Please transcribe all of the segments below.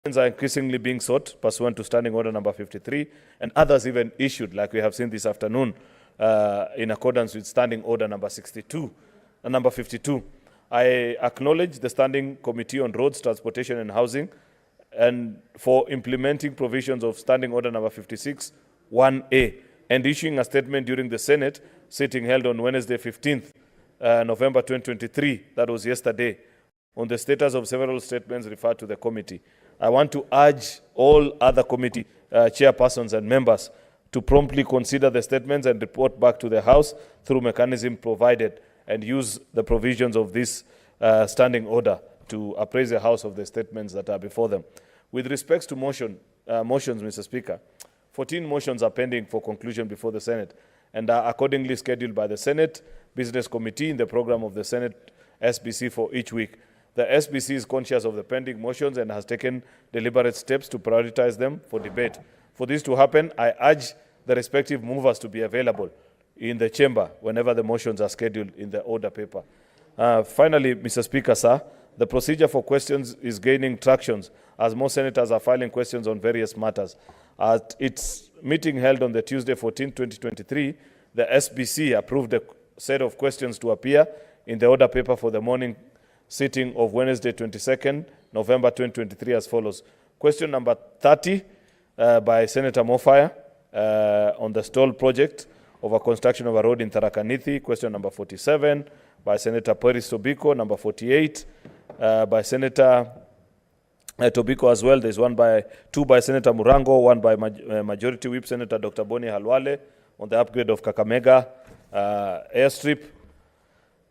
are increasingly being sought pursuant to Standing Order number 53, and others even issued, like we have seen this afternoon, in accordance with Standing Order number 52. I acknowledge the Standing Committee on Roads, Transportation and Housing, and for implementing provisions of Standing Order number 56, 1A, and issuing a statement during the Senate sitting held on Wednesday, 15th November 2023, that was yesterday, on the status of several statements referred to the committee. I want to urge all other committee chairpersons and members to promptly consider the statements and report back to the House through mechanism provided, and use the provisions of this standing order to appraise the House of the statements that are before them. With respects to motions, Mr. Speaker, 14 motions are pending for conclusion before the Senate and are accordingly scheduled by the Senate Business Committee in the program of the Senate SBC for each week. The SBC is conscious of the pending motions and has taken deliberate steps to prioritize them for debate. For this to happen, I urge the respective movers to be available in the chamber whenever the motions are scheduled in the order paper. Finally, Mr. Speaker, sir, the procedure for questions is gaining traction as more senators are filing questions on various matters. At its meeting held on the Tuesday, 14, 2023, the SBC approved a set of questions to appear in the order paper for the morning sitting of Wednesday, 22nd November 2023 as follows. Question number 30 by Senator Mofaya on the stall project of a construction of a road in Tharaka Nithi. Question number 47 by Senator Peris Tobiko. Number 48 by Senator Tobiko as well. There's two by Senator Murango, one by Majority Whip Senator Dr. Boni Halwale on the upgrade of Kakamega airstrip,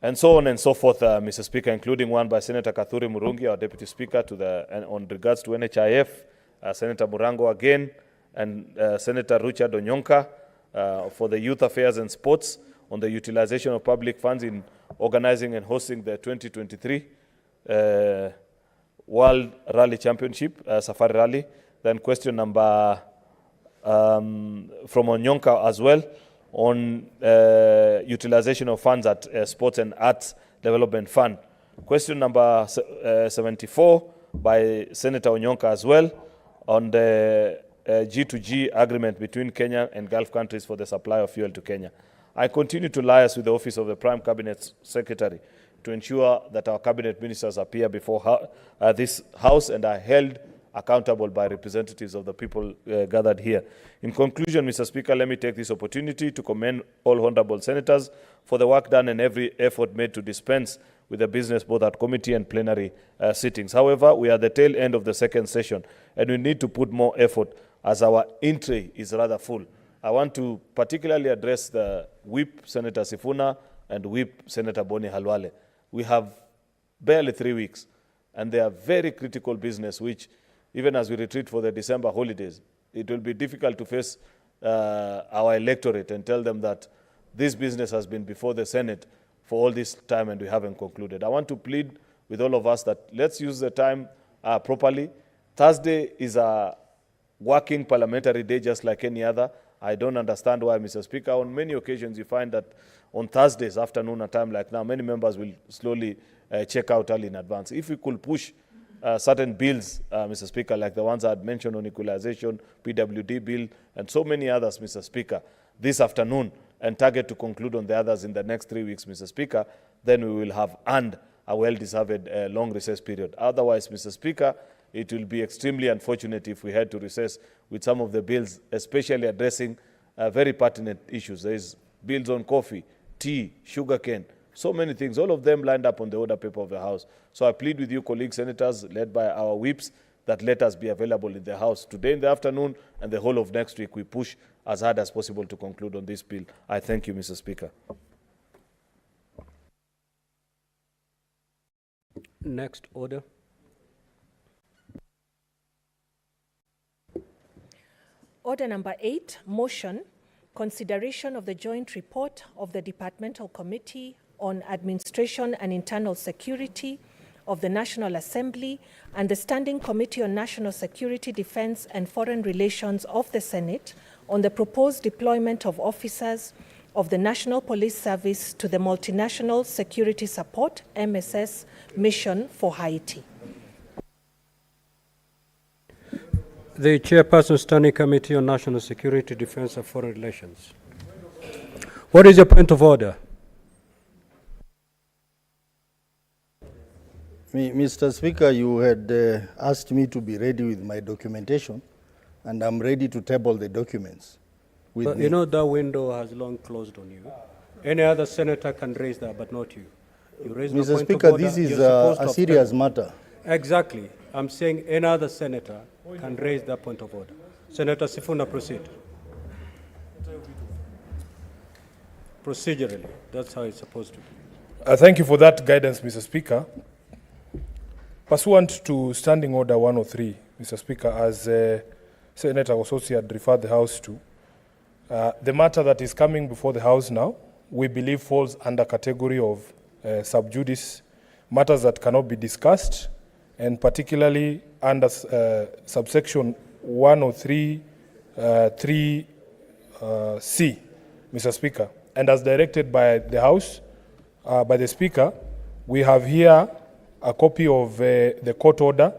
and so on and so forth, Mr. Speaker, including one by Senator Kathuri Murungi, our Deputy Speaker, on regards to NHIF, Senator Murango again, and Senator Richard Onyonka for the Youth Affairs and Sports on the utilization of public funds in organizing and hosting the 2023 World Rally Championship, Safari Rally. Then question number from Onyonka as well on utilization of funds at Sports and Arts Development Fund. Question number 74 by Senator Onyonka as well on the G2G agreement between Kenya and Gulf countries for the supply of fuel to Kenya. I continue to liaise with the Office of the Prime Cabinet Secretary to ensure that our cabinet ministers appear before this House and are held accountable by representatives of the people gathered here. In conclusion, Mr. Speaker, let me take this opportunity to commend all honorable senators for the work done and every effort made to dispense with the business both at committee and plenary sittings. However, we are at the tail end of the second session and we need to put more effort as our in-tray is rather full. I want to particularly address the Whip Senator Sifuna and Whip Senator Boni Halwale. We have barely 3 weeks and they are very critical business which, even as we retreat for the December holidays, it will be difficult to face our electorate and tell them that this business has been before the Senate for all this time and we haven't concluded. I want to plead with all of us that let's use the time properly. Thursday is a working parliamentary day just like any other. I don't understand why, Mr. Speaker, on many occasions you find that on Thursdays afternoon, a time like now, many members will slowly check out early in advance. If we could push certain bills, Mr. Speaker, like the ones I had mentioned on equalization, PWD bill, and so many others, Mr. Speaker, this afternoon, and target to conclude on the others in the next 3 weeks, Mr. Speaker, then we will have earned a well-deserved long recess period. Otherwise, Mr. Speaker, it will be extremely unfortunate if we had to recess with some of the bills, especially addressing very pertinent issues. There is bills on coffee, tea, sugarcane, so many things, all of them lined up on the order paper of the House. So I plead with you, colleagues senators, led by our whips, that let us be available in the House today in the afternoon and the whole of next week. We push as hard as possible to conclude on this bill. I thank you, Mr. Speaker. Next order. Order number 8, motion, consideration of the joint report of the Departmental Committee on Administration and Internal Security of the National Assembly and the Standing Committee on National Security, Defense and Foreign Relations of the Senate on the proposed deployment of officers of the National Police Service to the Multinational Security Support, MSS, mission for Haiti. The Chairperson, Standing Committee on National Security, Defense and Foreign Relations. What is your point of order? Mr. Speaker, you had asked me to be ready with my documentation, and I'm ready to table the documents. But you know that window has long closed on you. Any other senator can raise that, but not you. You raise no Mr. point Speaker, of order. this is You're supposed a to serious obtain- matter. Exactly. I'm saying any other senator can raise that point of order. Senator Sifuna, proceed. Procedurally, that's how it's supposed to be. Thank you for that guidance, Mr. Speaker. Pursuant to Standing Order 103, Mr. Speaker, as Senator Ososi had referred the House to, the matter that is coming before the House now, we believe falls under category of sub judice, matters that cannot be discussed, and particularly under subsection 103 3C, Mr. Speaker. And as directed by the House, by the Speaker, we have here a copy of the court order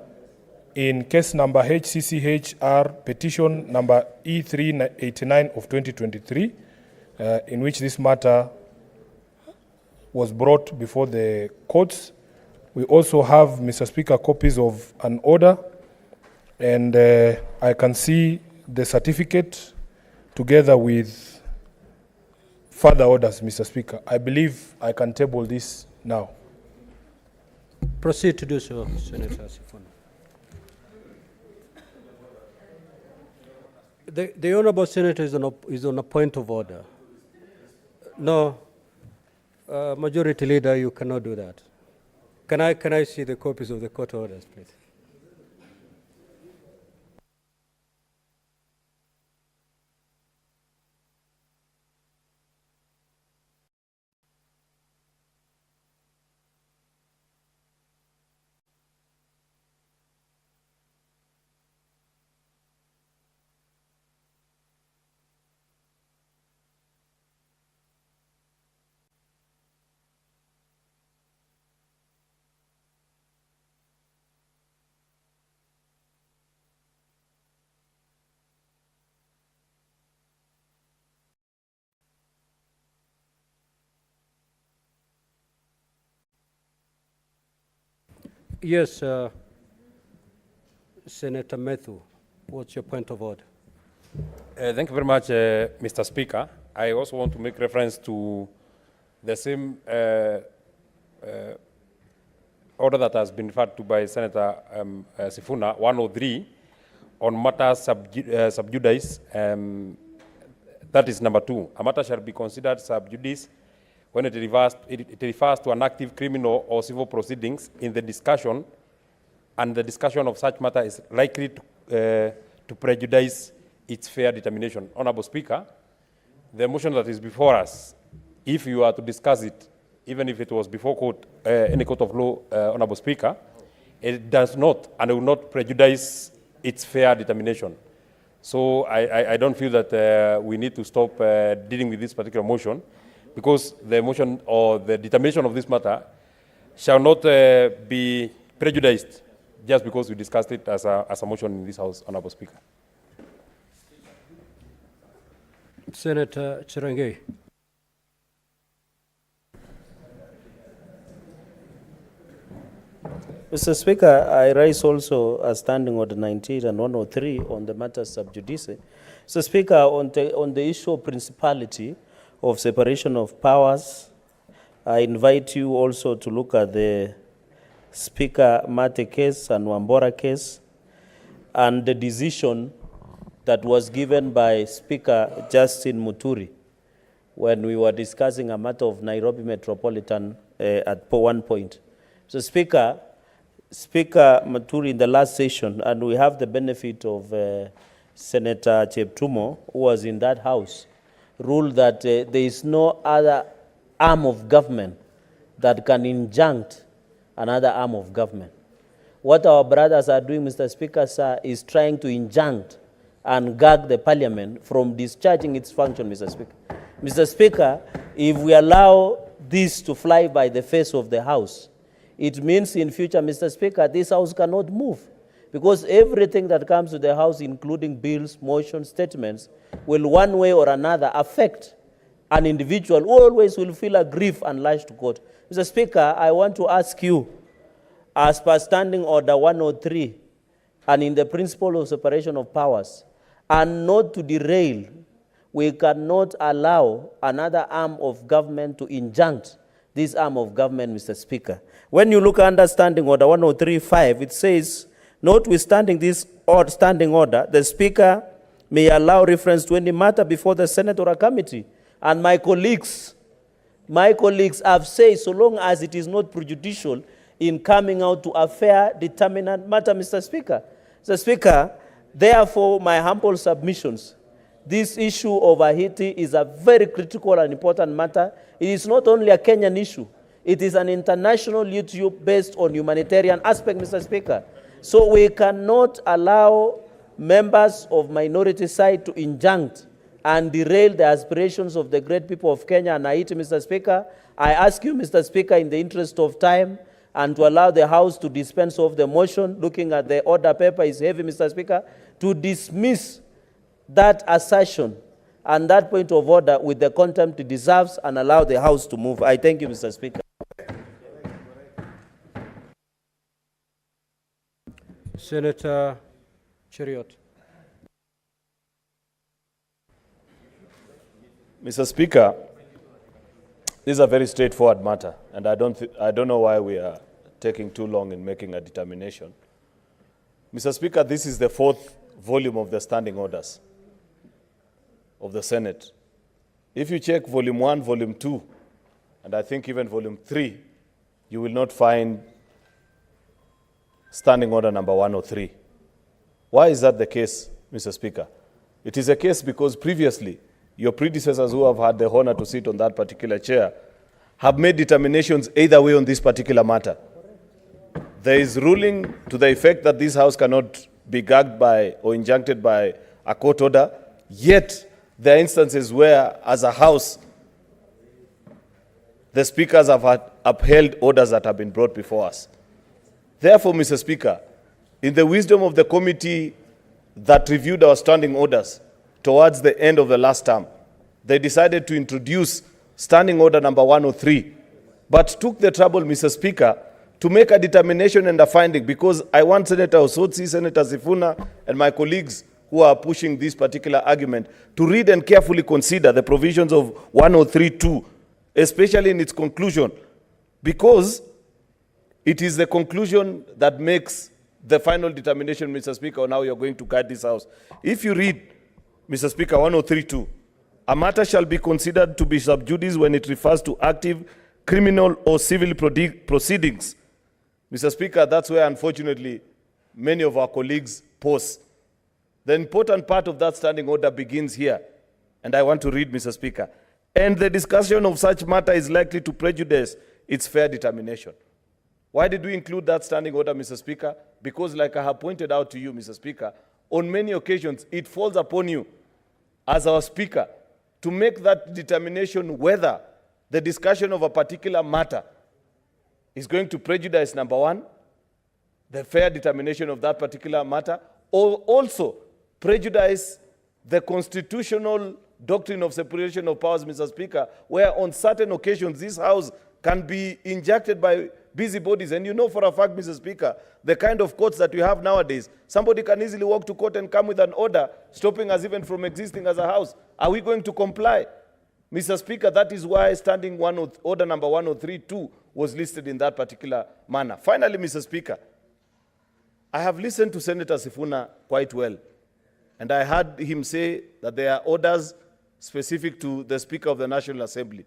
in case number HCCHR petition number E389 of 2023, in which this matter was brought before the courts. We also have, Mr. Speaker, copies of an order, and I can see the certificate together with further orders, Mr. Speaker. I believe I can table this now. Proceed to do so, Senator Sifuna. The honourable senator is on a point of order. No, Majority Leader, you cannot do that. Can I see the copies of the court orders, please? Yes, Senator Methu, what's your point of order? Thank you very much, Mr. Speaker. I also want to make reference to the same order that has been referred to by Senator Sifuna, 103, on matters sub judice. That is number 2. A matter shall be considered sub judice when it refers to an active criminal or civil proceedings in the discussion, and the discussion of such matter is likely to prejudice its fair determination. Honorable Speaker, the motion that is before us, if you are to discuss it, even if it was before court, any court of law, Honorable Speaker, it does not and will not prejudice its fair determination. So I don't feel that we need to stop dealing with this particular motion, because the motion or the determination of this matter shall not be prejudiced just because we discussed it as a motion in this House, Honorable Speaker. Senator Chirangei. Mr. Speaker, I raise also a Standing Order 98 and 103 on the matter sub judice. Mr. Speaker, on the issue of principality of separation of powers, I invite you also to look at the Speaker Mate case and Wambora case, and the decision that was given by Speaker Justin Muturi when we were discussing a matter of Nairobi Metropolitan at one point. So Speaker Muturi in the last session, and we have the benefit of Senator Cheptumo, who was in that house, ruled that there is no other arm of government that can injunct another arm of government. What our brothers are doing, Mr. Speaker, sir, is trying to injunct and gag the parliament from discharging its function, Mr. Speaker. Mr. Speaker, if we allow this to fly by the face of the House, it means in future, Mr. Speaker, this House cannot move, because everything that comes to the House, including bills, motions, statements, will one way or another affect an individual who always will feel aggrieved and lashed to court. Mr. Speaker, I want to ask you, as per Standing Order 103, and in the principle of separation of powers, and not to derail, we cannot allow another arm of government to injunct this arm of government, Mr. Speaker. When you look under Standing Order 103.5, it says, notwithstanding this standing order, the Speaker may allow reference to any matter before the Senate or a committee. And my colleagues have said, so long as it is not prejudicial in coming out to a fair, determinant matter, Mr. Speaker. Mr. Speaker, therefore, my humble submissions, this issue of Haiti is a very critical and important matter. It is not only a Kenyan issue. It is an international issue based on humanitarian aspect, Mr. Speaker. So we cannot allow members of minority side to injunct and derail the aspirations of the great people of Kenya and Haiti, Mr. Speaker. I ask you, Mr. Speaker, in the interest of time, and to allow the House to dispense of the motion, looking at the order paper is heavy, Mr. Speaker, to dismiss that assertion and that point of order with the contempt it deserves and allow the House to move. I thank you, Mr. Speaker. Senator Cheriot. Mr. Speaker, this is a very straightforward matter, and I don't know why we are taking too long in making a determination. Mr. Speaker, this is the 4th volume of the standing orders of the Senate. If you check volume 1, volume 2, and I think even volume 3, you will not find standing order number 103. Why is that the case, Mr. Speaker? It is a case because previously, your predecessors who have had the honor to sit on that particular chair have made determinations either way on this particular matter. There is ruling to the effect that this House cannot be gagged by or injuncted by a court order, yet there are instances where, as a House, the speakers have upheld orders that have been brought before us. Therefore, Mr. Speaker, in the wisdom of the committee that reviewed our standing orders towards the end of the last term, they decided to introduce standing order number 103, but took the trouble, Mr. Speaker, to make a determination and a finding, because I want Senator Osotsi, Senator Sifuna, and my colleagues who are pushing this particular argument to read and carefully consider the provisions of 103.2, especially in its conclusion, because it is the conclusion that makes the final determination, Mr. Speaker, on how you're going to guide this House. If you read, Mr. Speaker, 103.2, a matter shall be considered to be sub judice when it refers to active criminal or civil proceedings. Mr. Speaker, that's where, unfortunately, many of our colleagues pause. The important part of that standing order begins here, and I want to read, Mr. Speaker. And the discussion of such matter is likely to prejudice its fair determination. Why did we include that standing order, Mr. Speaker? Because, like I have pointed out to you, Mr. Speaker, on many occasions, it falls upon you as our Speaker to make that determination whether the discussion of a particular matter is going to prejudice, number one, the fair determination of that particular matter, or also prejudice the constitutional doctrine of separation of powers, Mr. Speaker, where on certain occasions this House can be injected by busybodies. And you know for a fact, Mr. Speaker, the kind of courts that we have nowadays, somebody can easily walk to court and come with an order stopping us even from existing as a House. Are we going to comply? Mr. Speaker, that is why standing order number 103.2 was listed in that particular manner. Finally, Mr. Speaker, I have listened to Senator Sifuna quite well, and I heard him say that there are orders specific to the Speaker of the National Assembly.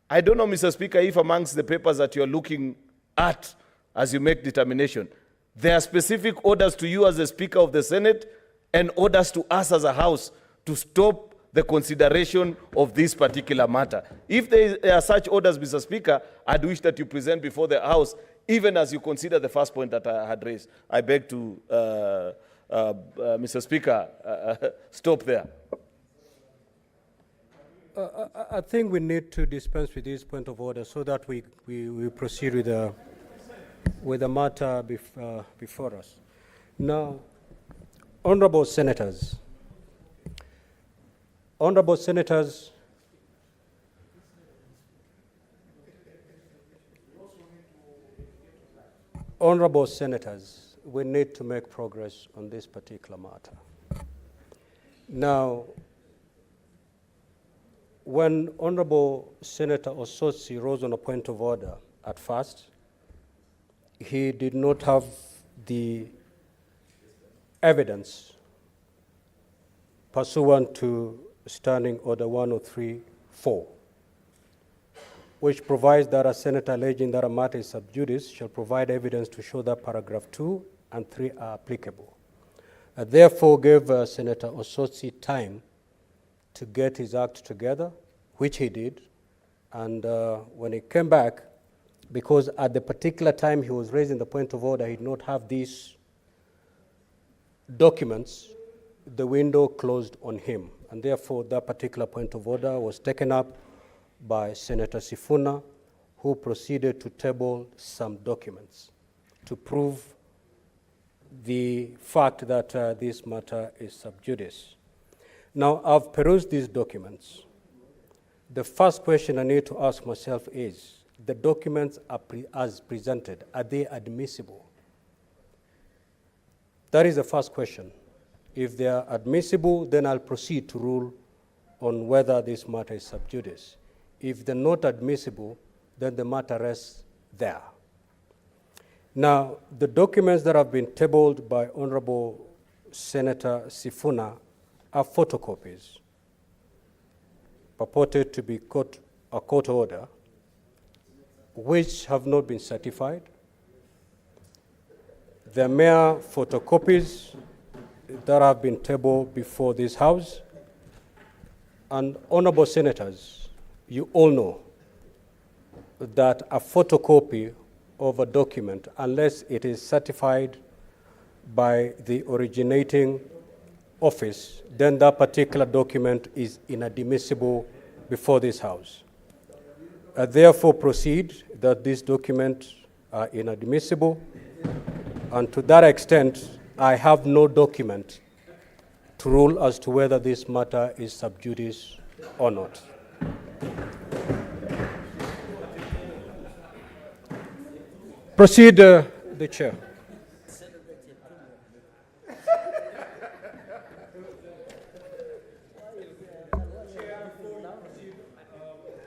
I don't know, Mr. Speaker, if amongst the papers that you're looking at as you make determination, there are specific orders to you as the Speaker of the Senate and orders to us as a House to stop the consideration of this particular matter. If there are such orders, Mr. Speaker, I'd wish that you present before the House, even as you consider the first point that I had raised. I beg to, Mr. Speaker, stop there. I think we need to dispense with this point of order so that we proceed with the matter before us. Now, honorable senators, honorable senators, honorable senators, we need to make progress on this particular matter. Now, when Honorable Senator Osotsi rose on a point of order at first, he did not have the evidence pursuant to Standing Order 103-4, which provides that a senator alleging that a matter is sub judice shall provide evidence to show that paragraph 2 and 3 are applicable. Therefore, gave Senator Osotsi time to get his act together, which he did. And when he came back, because at the particular time he was raising the point of order, he did not have these documents, the window closed on him. And therefore, that particular point of order was taken up by Senator Sifuna, who proceeded to table some documents to prove the fact that this matter is sub judice. Now, I've perused these documents. The first question I need to ask myself is, the documents are as presented, are they admissible? That is the first question. If they are admissible, then I'll proceed to rule on whether this matter is sub judice. If they're not admissible, then the matter rests there. Now, the documents that have been tabled by Honorable Senator Sifuna are photocopies purported to be a court order, which have not been certified. They're mere photocopies that have been tabled before this House. And honorable senators, you all know that a photocopy of a document, unless it is certified by the originating office, then that particular document is inadmissible before this House. I therefore proceed that these documents are inadmissible, and to that extent, I have no document to rule as to whether this matter is sub judice or not. Proceed, the chair.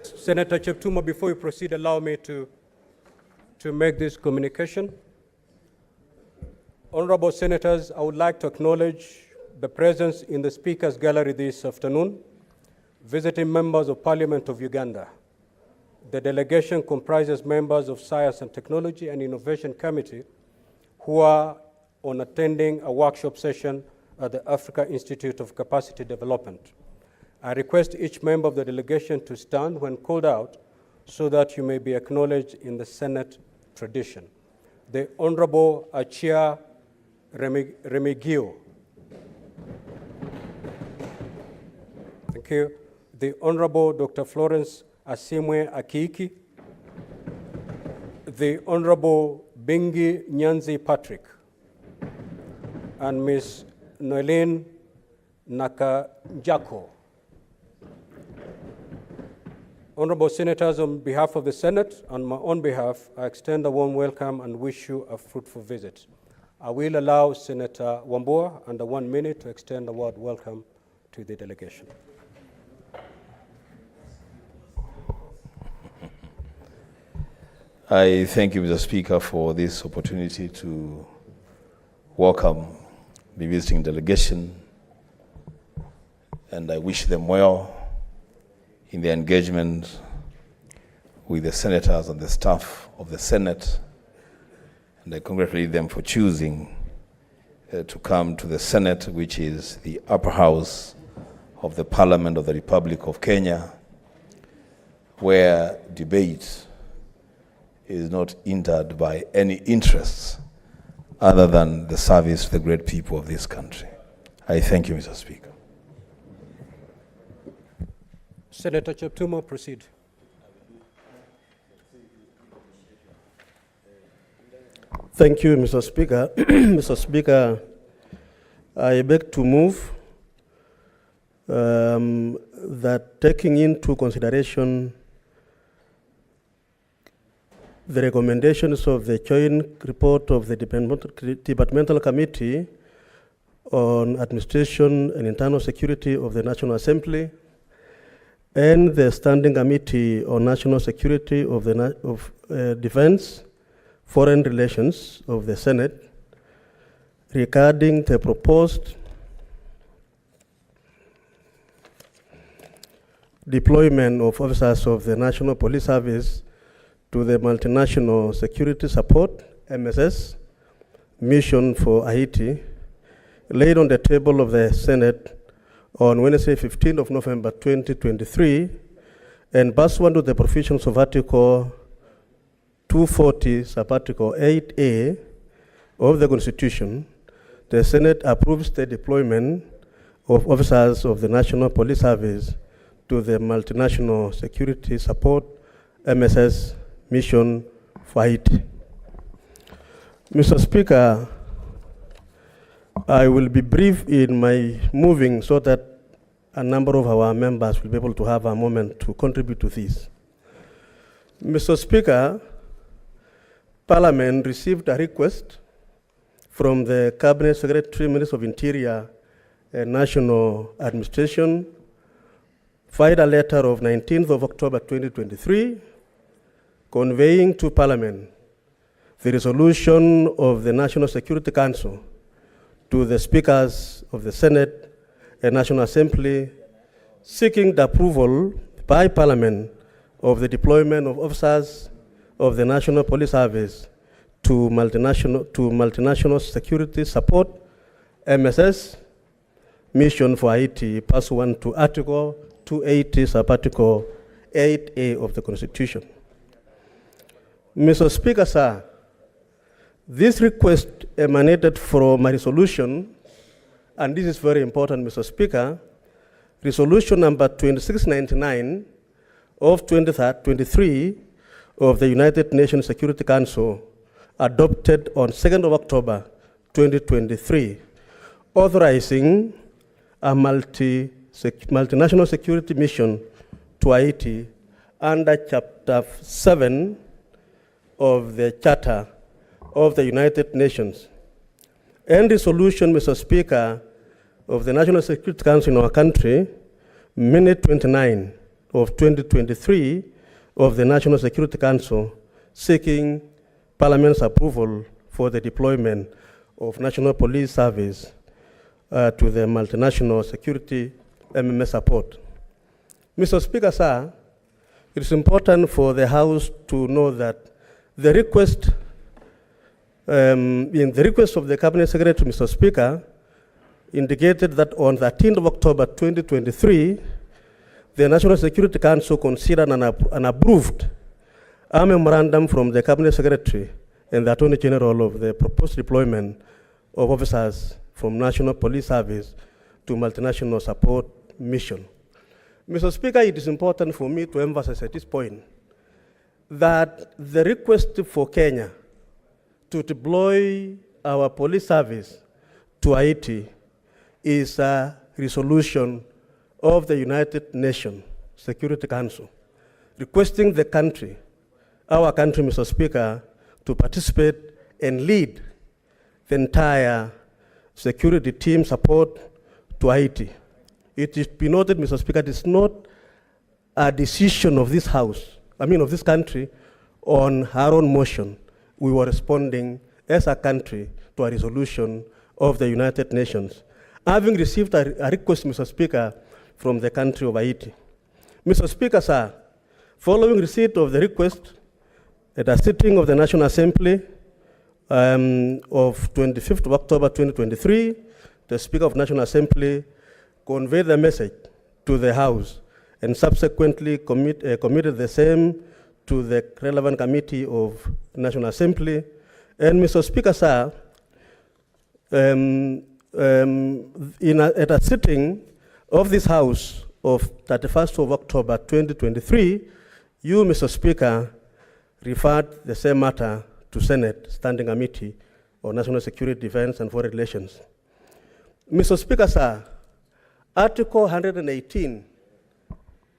Senator Cheptuma, before you proceed, allow me to make this communication. Honorable senators, I would like to acknowledge the presence in the Speaker's Gallery this afternoon, visiting members of Parliament of Uganda. The delegation comprises members of Science and Technology and Innovation Committee who are on attending a workshop session at the Africa Institute of Capacity Development. I request each member of the delegation to stand when called out so that you may be acknowledged in the Senate tradition. The Honorable Achia Remigio. Thank you. The Honorable Dr. Florence Asimwe Akiiki. The Honorable Bingi Nyanzi Patrick. And Ms. Noeline Nakanjako. Honorable senators, on behalf of the Senate and my own behalf, I extend a warm welcome and wish you a fruitful visit. I will allow Senator Wambua under 1 minute to extend a word welcome to the delegation. I thank you, Mr. Speaker, for this opportunity to welcome the visiting delegation, and I wish them well in their engagement with the senators and the staff of the Senate, and I congratulate them for choosing to come to the Senate, which is the upper house of the Parliament of the Republic of Kenya, where debate is not hindered by any interests other than the service to the great people of this country. I thank you, Mr. Speaker. Senator Cheptuma, proceed. Thank you, Mr. Speaker. Mr. Speaker, I beg to move that taking into consideration the recommendations of the joint report of the Departmental Committee on Administration and Internal Security of the National Assembly and the Standing Committee on National Security of the Defense, Foreign Relations of the Senate regarding the proposed deployment of officers of the National Police Service to the Multinational Security Support, MSS, mission for Haiti, laid on the table of the Senate on Wednesday, 15th of November 2023, and pursuant to the provisions of Article 240, Sub-Article 8A of the Constitution, the Senate approves the deployment of officers of the National Police Service to the Multinational Security Support, MSS, mission for Haiti. Mr. Speaker, I will be brief in my moving so that a number of our members will be able to have a moment to contribute to this. Mr. Speaker, Parliament received a request from the Cabinet Secretary, Minister of Interior and National Administration, filed a letter of 19th of October 2023, conveying to Parliament the resolution of the National Security Council to the Speakers of the Senate and National Assembly, seeking the approval by Parliament of the deployment of officers of the National Police Service to multinational security support, MSS, mission for Haiti, pursuant to Article 280, Sub-Article 8A of the Constitution. Mr. Speaker, sir, this request emanated from a resolution, and this is very important, Mr. Speaker, resolution number 2699 of 23 of the United Nations Security Council, adopted on 2nd of October 2023, authorizing a multinational security mission to Haiti under Chapter 7 of the Charter of the United Nations. And resolution, Mr. Speaker, of the National Security Council in our country, Minute 29 of 2023 of the National Security Council, seeking Parliament's approval for the deployment of National Police Service to the multinational security MMS support. Mr. Speaker, sir, it is important for the House to know that the request, in the request of the Cabinet Secretary, Mr. Speaker, indicated that on 13th of October 2023, the National Security Council considered and approved a memorandum from the Cabinet Secretary and the Attorney General of the proposed deployment of officers from National Police Service to multinational support mission. Mr. Speaker, it is important for me to emphasize at this point that the request for Kenya to deploy our police service to Haiti is a resolution of the United Nations Security Council, requesting the country, our country, Mr. Speaker, to participate and lead the entire security team support to Haiti. It is be noted, Mr. Speaker, it is not a decision of this House, of this country, on our own motion. We were responding as a country to a resolution of the United Nations, having received a request, Mr. Speaker, from the country of Haiti. Mr. Speaker, sir, following receipt of the request at a sitting of the National Assembly of 25th of October 2023, the Speaker of National Assembly conveyed the message to the House and subsequently committed the same to the relevant committee of National Assembly. And Mr. Speaker, sir, at a sitting of this House of 31st of October 2023, you, Mr. Speaker, referred the same matter to Senate Standing Committee on National Security, Defense, and Foreign Relations. Mr. Speaker, sir, Article 118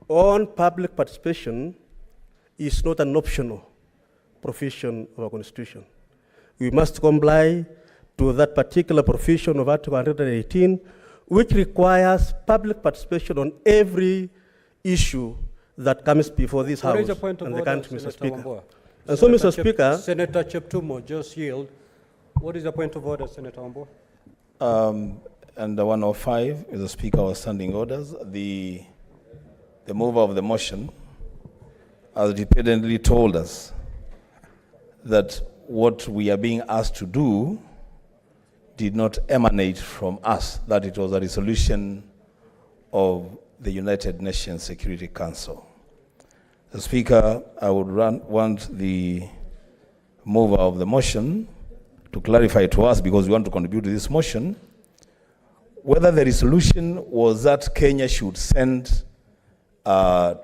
on public participation is not an optional provision of our Constitution. We must comply to that particular provision of Article 118, which requires public participation on every issue that comes before this House and the country, Mr. Speaker. And so, Mr. Speaker, Senator Cheptumo, just yield. What is the point of order, Senator Wambua? Under 105, Mr. Speaker, our standing orders, the mover of the motion has repeatedly told us that what we are being asked to do did not emanate from us, that it was a resolution of the United Nations Security Council. The Speaker, I would want the mover of the motion to clarify to us, because we want to contribute to this motion, whether the resolution was that Kenya should send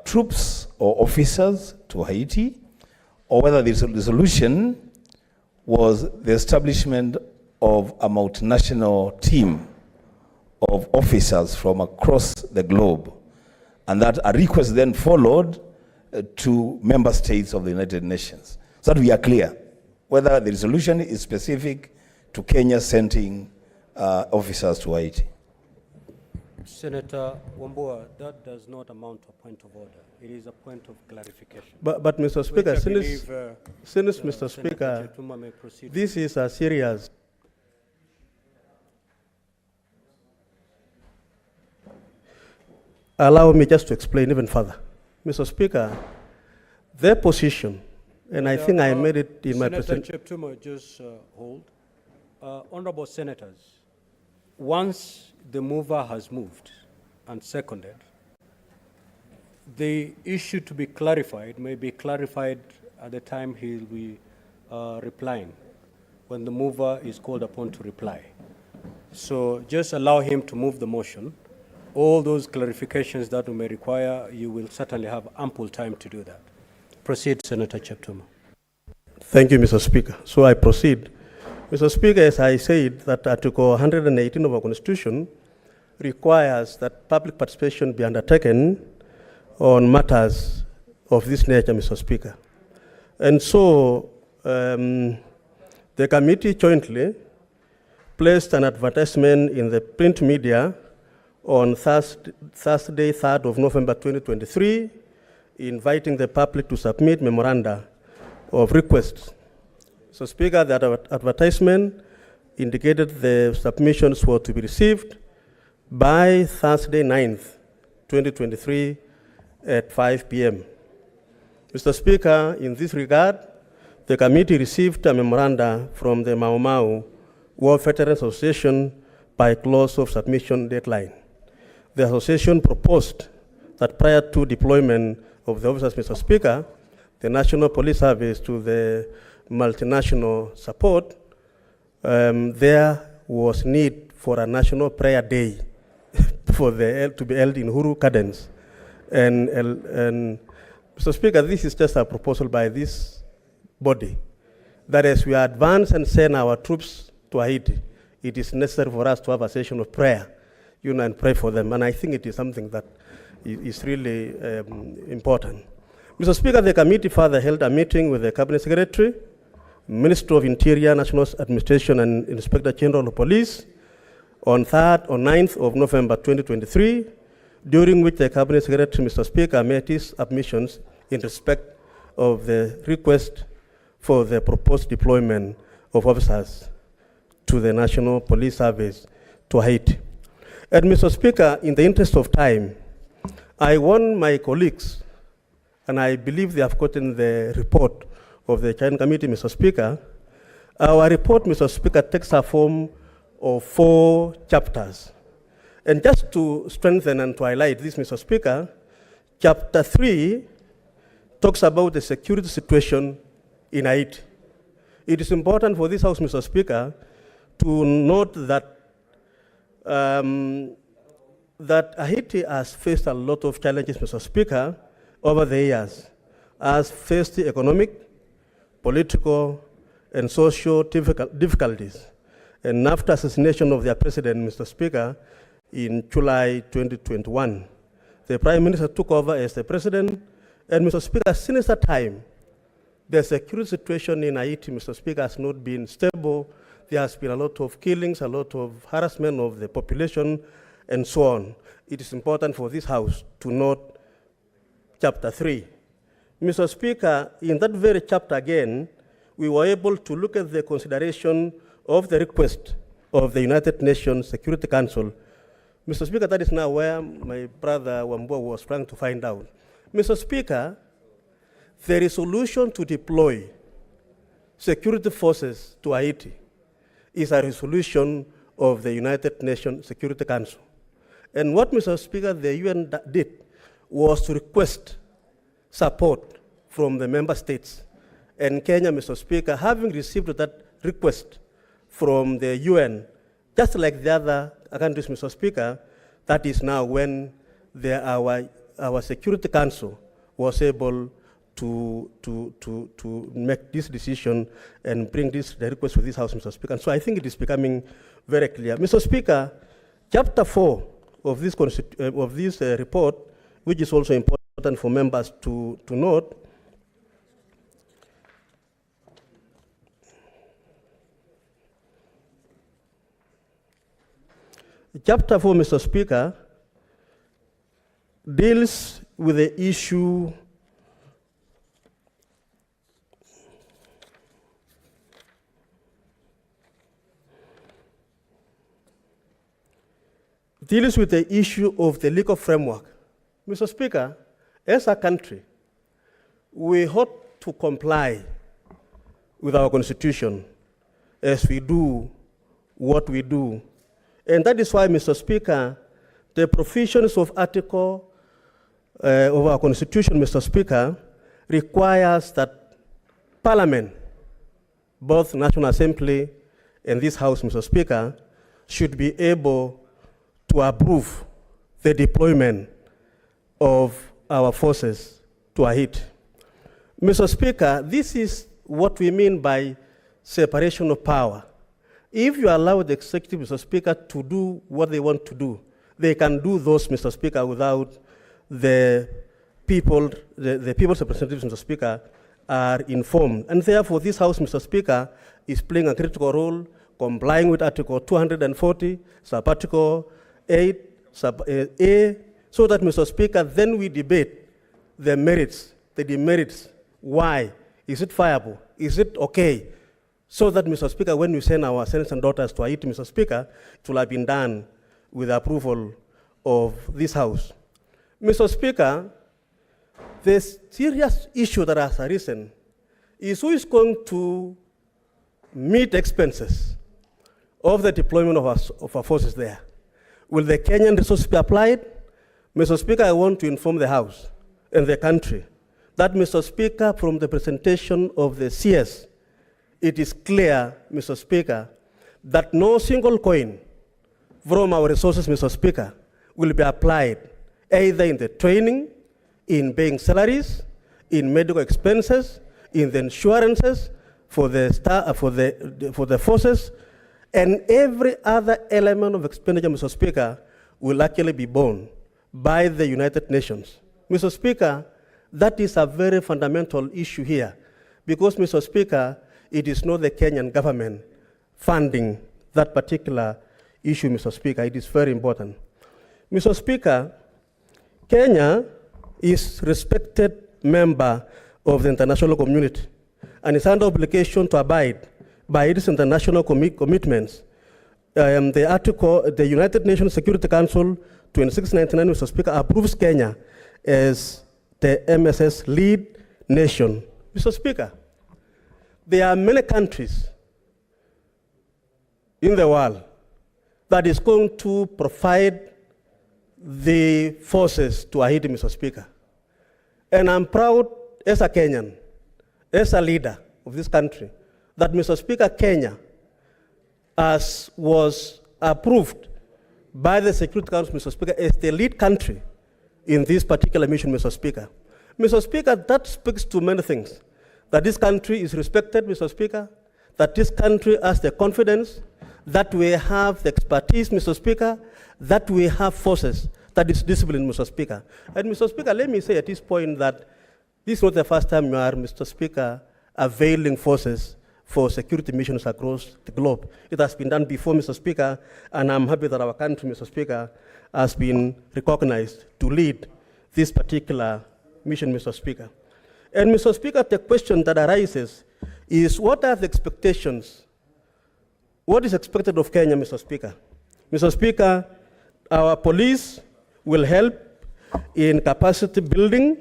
troops or officers to Haiti, or whether the resolution was the establishment of a multinational team of officers from across the globe, and that a request then followed to member states of the United Nations, so that we are clear whether the resolution is specific to Kenya sending officers to Haiti. Senator Wambua, that does not amount to a point of order. It is a point of clarification. But Mr. Speaker, since Mr. Senator Speaker, Cheptumo may proceed. this is a serious. Allow me just to explain even further. Mr. Speaker, their position, and I think I made it in my presentation. Senator Cheptumo, just hold. Honorable Senators, once the mover has moved and seconded, the issue to be clarified may be clarified at the time he'll be replying, when the mover is called upon to reply. So just allow him to move the motion. All those clarifications that we may require, you will certainly have ample time to do that. Proceed, Senator Cheptumo. Thank you, Mr. Speaker. So I proceed. Mr. Speaker, as I said, that Article 118 of our Constitution requires that public participation be undertaken on matters of this nature, Mr. Speaker. And so the committee jointly placed an advertisement in the print media on Thursday, 3rd of November 2023, inviting the public to submit memoranda of requests. So, Speaker, that advertisement indicated the submissions were to be received by Thursday 9th, 2023 at 5 p.m. Mr. Speaker, in this regard, the committee received a memoranda from the Mau Mau War Veterans Association by close of submission deadline. The association proposed that prior to deployment of the officers, Mr. Speaker, the National Police Service to the multinational support, there was need for a national prayer day to be held in Huru Gardens. And Mr. Speaker, this is just a proposal by this body, that as we advance and send our troops to Haiti, it is necessary for us to have a session of prayer, and pray for them. And I think it is something that is really important. Mr. Speaker, the committee further held a meeting with the Cabinet Secretary, Minister of Interior, National Administration, and Inspector General of Police on 9th of November 2023, during which the Cabinet Secretary, Mr. Speaker, made his submissions in respect of the request for the proposed deployment of officers to the National Police Service to Haiti. And Mr. Speaker, in the interest of time, I want my colleagues, and I believe they have gotten the report of the Joint Committee, Mr. Speaker. Our report, Mr. Speaker, takes a form of 4 chapters. And just to strengthen and to highlight this, Mr. Speaker, Chapter 3 talks about the security situation in Haiti. It is important for this House, Mr. Speaker, to note that that Haiti has faced a lot of challenges, Mr. Speaker, over the years, has faced the economic, political, and social difficulties. And after assassination of their president, Mr. Speaker, in July 2021, the Prime Minister took over as the president. And Mr. Speaker, since that time, the security situation in Haiti, Mr. Speaker, has not been stable. There has been a lot of killings, a lot of harassment of the population, and so on. It is important for this House to note Chapter 3. Mr. Speaker, in that very chapter again, we were able to look at the consideration of the request of the United Nations Security Council. Mr. Speaker, that is now where my brother Wambo was trying to find out. Mr. Speaker, the resolution to deploy security forces to Haiti is a resolution of the United Nations Security Council. And what, Mr. Speaker, the UN did was to request support from the member states. And Kenya, Mr. Speaker, having received that request from the UN, just like the other countries, Mr. Speaker, that is now when our Security Council was able to make this decision and bring the request to this House, Mr. Speaker. And so I think it is becoming very clear. Mr. Speaker, Chapter 4 of this report, which is also important for members to note, Chapter 4, Mr. Speaker, deals with the issue of the legal framework. Mr. Speaker, as a country, we ought to comply with our Constitution as we do what we do. And that is why, Mr. Speaker, the provisions of Article of our Constitution, Mr. Speaker, requires that Parliament, both National Assembly and this House, Mr. Speaker, should be able to approve the deployment of our forces to Haiti. Mr. Speaker, this is what we mean by separation of power. If you allow the executive, Mr. Speaker, to do what they want to do, they can do those, Mr. Speaker, without the people's representatives, Mr. Speaker, are informed. And therefore, this House, Mr. Speaker, is playing a critical role, complying with Article 240, Sub-Article 8, Sub-A, so that, Mr. Speaker, then we debate the merits, the demerits. Why? Is it viable? Is it okay? So that, Mr. Speaker, when we send our sons and daughters to Haiti, Mr. Speaker, it will have been done with the approval of this House. Mr. Speaker, the serious issue that has arisen is who is going to meet expenses of the deployment of our forces there. Will the Kenyan resources be applied? Mr. Speaker, I want to inform the House and the country that, Mr. Speaker, from the presentation of the CS, it is clear, Mr. Speaker, that no single coin from our resources, Mr. Speaker, will be applied either in the training, in paying salaries, in medical expenses, in the insurances for the forces, and every other element of expenditure, Mr. Speaker, will actually be borne by the United Nations. Mr. Speaker, that is a very fundamental issue here, because, Mr. Speaker, it is not the Kenyan government funding that particular issue, Mr. Speaker. It is very important. Mr. Speaker, Kenya is a respected member of the international community and is under obligation to abide by its international commitments. The United Nations Security Council 2699, Mr. Speaker, approves Kenya as the MSS lead nation. Mr. Speaker, there are many countries in the world that is going to provide the forces to Haiti, Mr. Speaker. And I'm proud as a Kenyan, as a leader of this country, that, Mr. Speaker, Kenya was approved by the Security Council, Mr. Speaker, as the lead country in this particular mission, Mr. Speaker. Mr. Speaker, that speaks to many things. That this country is respected, Mr. Speaker, that this country has the confidence, that we have the expertise, Mr. Speaker, that we have forces, that is discipline, Mr. Speaker. And Mr. Speaker, let me say at this point that this is not the first time you are, Mr. Speaker, availing forces for security missions across the globe. It has been done before, Mr. Speaker, and I'm happy that our country, Mr. Speaker, has been recognized to lead this particular mission, Mr. Speaker. And Mr. Speaker, the question that arises is, what are the expectations? What is expected of Kenya, Mr. Speaker? Mr. Speaker, our police will help in capacity building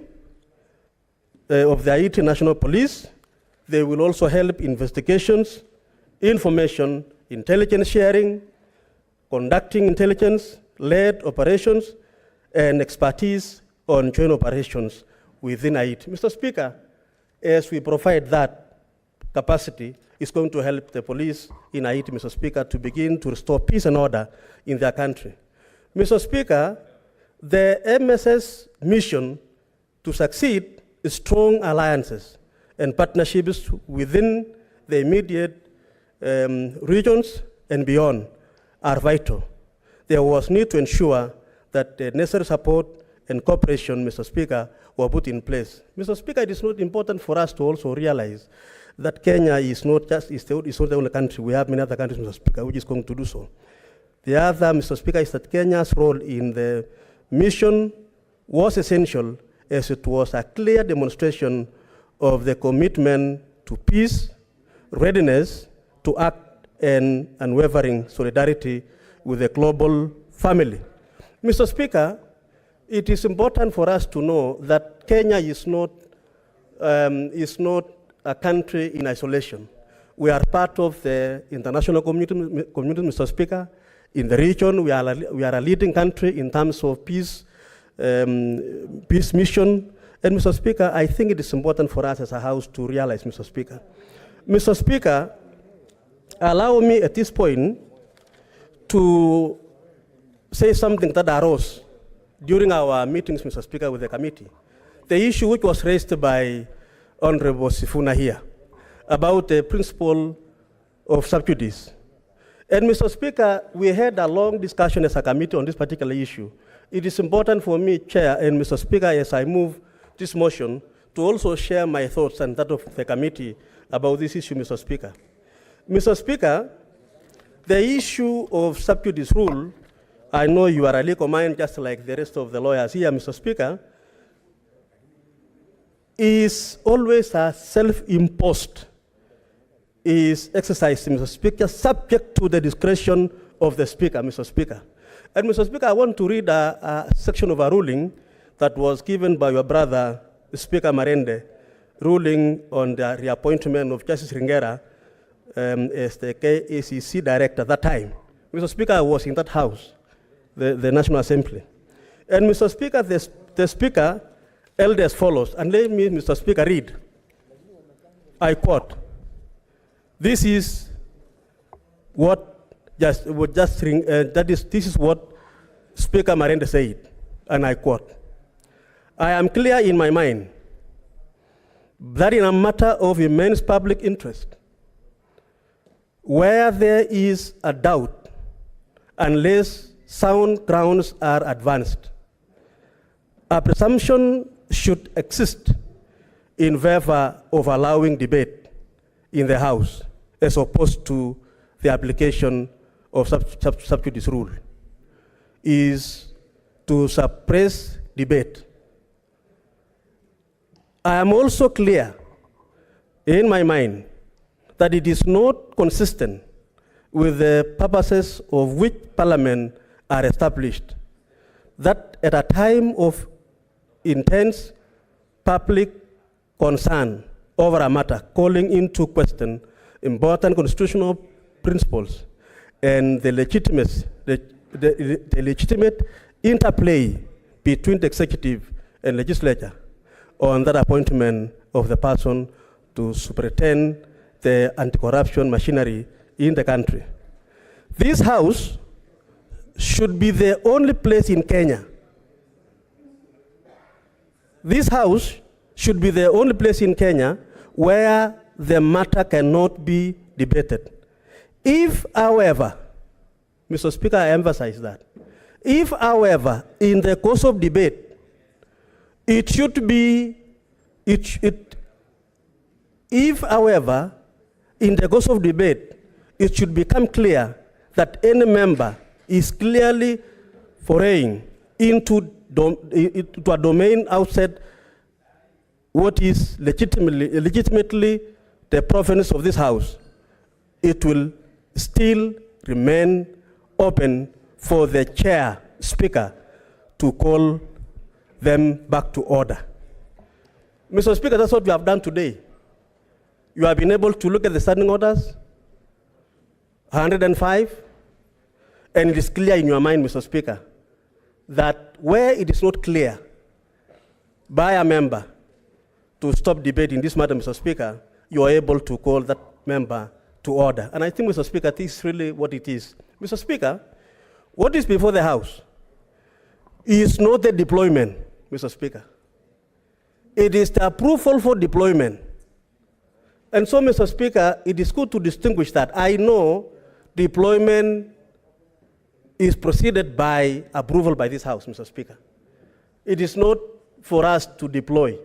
of the Haiti National Police. They will also help investigations, information, intelligence sharing, conducting intelligence-led operations, and expertise on joint operations within Haiti. Mr. Speaker, as we provide that capacity, it's going to help the police in Haiti, Mr. Speaker, to begin to restore peace and order in their country. Mr. Speaker, the MSS mission to succeed is strong alliances and partnerships within the immediate regions and beyond are vital. There was need to ensure that the necessary support and cooperation, Mr. Speaker, were put in place. Mr. Speaker, it is not important for us to also realize that Kenya is not not the only country. We have many other countries, Mr. Speaker, which is going to do so. The other, Mr. Speaker, is that Kenya's role in the mission was essential, as it was a clear demonstration of the commitment to peace, readiness to act, and unwavering solidarity with the global family. Mr. Speaker, it is important for us to know that Kenya is not a country in isolation. We are part of the international community, Mr. Speaker. In the region, we are a leading country in terms of peace mission. And Mr. Speaker, I think it is important for us as a House to realize, Mr. Speaker. Mr. Speaker, allow me at this point to say something that arose during our meetings, Mr. Speaker, with the committee. The issue which was raised by Honorable Sifuna here about the principle of sub judice. And Mr. Speaker, we had a long discussion as a committee on this particular issue. It is important for me, Chair, and Mr. Speaker, as I move this motion, to also share my thoughts and that of the committee about this issue, Mr. Speaker. Mr. Speaker, the issue of sub judice rule, I know you are a legal mind just like the rest of the lawyers here, Mr. Speaker, is always a self-imposed is exercised, Mr. Speaker, subject to the discretion of the Speaker, Mr. Speaker. And Mr. Speaker, I want to read a section of a ruling that was given by your brother, Speaker Marende, ruling on the reappointment of Justice Ringera as the KACC director at that time. Mr. Speaker, I was in that house, the National Assembly. And Mr. Speaker, the Speaker held as follows, and let me, Mr. Speaker, read. I quote, this is what this is what Speaker Marende said, and I quote, I am clear in my mind that in a matter of immense public interest, where there is a doubt, unless sound grounds are advanced, a presumption should exist in favor of allowing debate in the House as opposed to the application of sub judice rule, is to suppress debate. I am also clear in my mind that it is not consistent with the purposes of which Parliament are established, that at a time of intense public concern over a matter calling into question important constitutional principles and the legitimate interplay between the executive and legislature on that appointment of the person to superintend the anti-corruption machinery in the country. This House should be the only place in Kenya. This House should be the only place in Kenya where the matter cannot be debated. If, however, Mr. Speaker, I emphasize that, if, however, in the course of debate, it should be, if, however, in the course of debate, it should become clear that any member is clearly foraying into a domain outside what is legitimately the province of this House, it will still remain open for the chair speaker to call them back to order. Mr. Speaker, that's what we have done today. You have been able to look at the standing orders, 105, and it is clear in your mind, Mr. Speaker, that where it is not clear by a member to stop debate in this matter, Mr. Speaker, you are able to call that member to order. And I think, Mr. Speaker, this is really what it is. Mr. Speaker, what is before the House is not the deployment, Mr. Speaker. It is the approval for deployment. And so, Mr. Speaker, it is good to distinguish that. I know deployment is preceded by approval by this House, Mr. Speaker. It is not for us to deploy.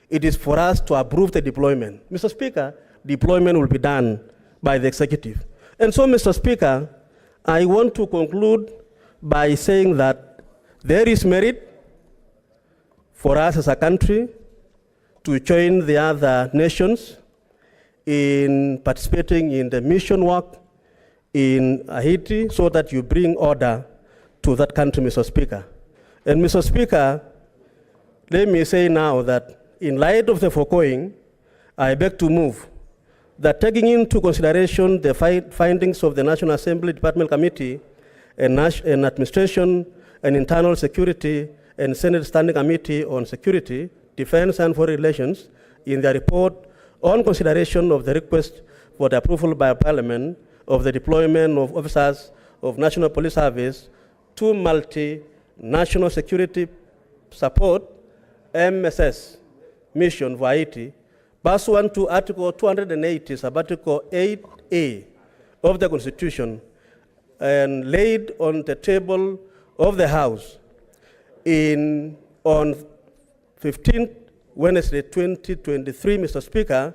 It is for us to approve the deployment. Mr. Speaker, deployment will be done by the executive. And so, Mr. Speaker, I want to conclude by saying that there is merit for us as a country to join the other nations in participating in the mission work in Haiti so that you bring order to that country, Mr. Speaker. And Mr. Speaker, let me say now that in light of the foregoing, I beg to move that taking into consideration the findings of the National Assembly Department Committee and Administration and Internal Security and Senate Standing Committee on Security, Defense and Foreign Relations in their report on consideration of the request for the approval by Parliament of the deployment of officers of National Police Service to multinational security support MSS mission for Haiti, pursuant to Article 280, Sub-Article 8A of the Constitution, and laid on the table of the House on 15th Wednesday 2023, Mr. Speaker,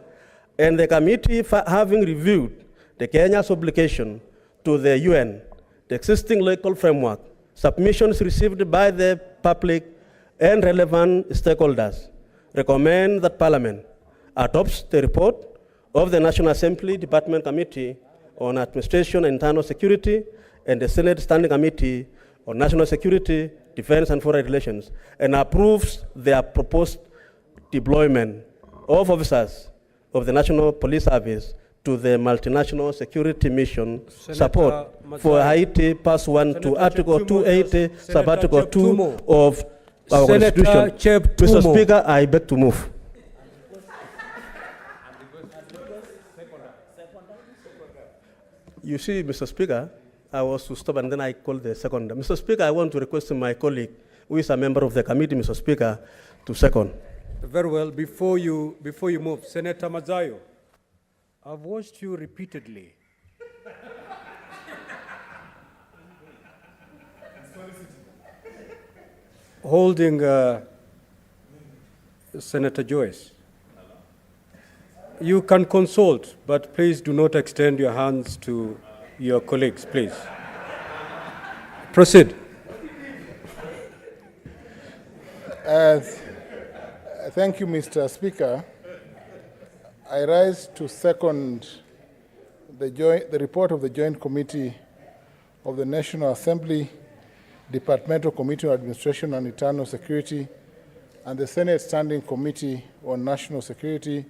and the committee having reviewed the Kenya's obligation to the UN, the existing legal framework, submissions received by the public and relevant stakeholders, recommend that Parliament adopts the report of the National Assembly Department Committee on Administration and Internal Security and the Senate Standing Committee on National Security, Defense and Foreign Relations, and approves their proposed deployment of officers of the National Police Service to the multinational security mission support for Haiti, pursuant to Article 280, Sub-Article 2 of our Constitution. Mr. Speaker, I beg to move. You see, Mr. Speaker, I was to stop and then I called the second. Mr. Speaker, I want to request my colleague, who is a member of the committee, Mr. Speaker, to second. Very well. Before you move, Senator Mazayo, I've watched you repeatedly. Holding Senator Joyce. You can consult, but please do not extend your hands to your colleagues, please. Proceed. Thank you, Mr. Speaker. I rise to second the report of the Joint Committee of the National Assembly, Departmental Committee on Administration and Internal Security, and the Senate Standing Committee on National Security,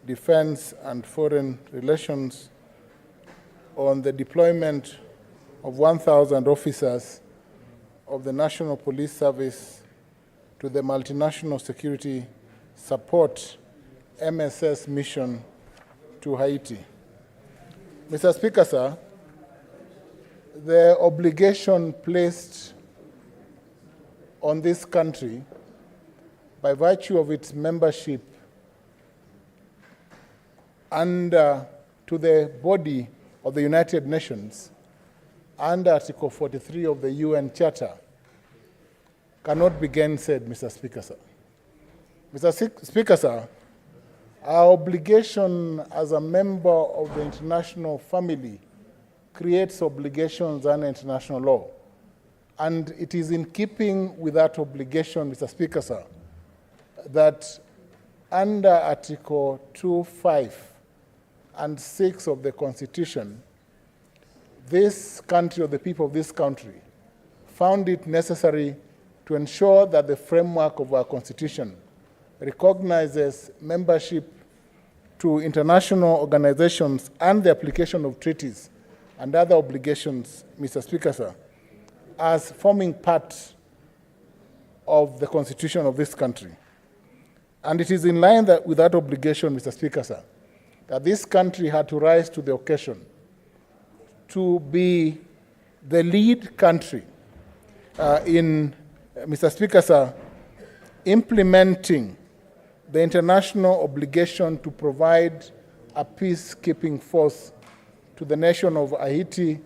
Defense and Foreign Relations on the deployment of 1,000 officers of the National Police Service to the multinational security support MSS mission to Haiti. Mr. Speaker, sir, the obligation placed on this country by virtue of its membership under to the body of the United Nations under Article 43 of the UN Charter cannot be gainsaid, Mr. Speaker, sir. Mr. Speaker, sir, our obligation as a member of the international family creates obligations under international law. And it is in keeping with that obligation, Mr. Speaker, sir, that under Article 2, 5, and 6 of the Constitution, this country, or the people of this country, found it necessary to ensure that the framework of our Constitution recognizes membership to international organizations and the application of treaties and other obligations, Mr. Speaker, sir, as forming part of the Constitution of this country. And it is in line with that obligation, Mr. Speaker, sir, that this country had to rise to the occasion to be the lead country in, Mr. Speaker, sir, implementing the international obligation to provide a peacekeeping force to the nation of Haiti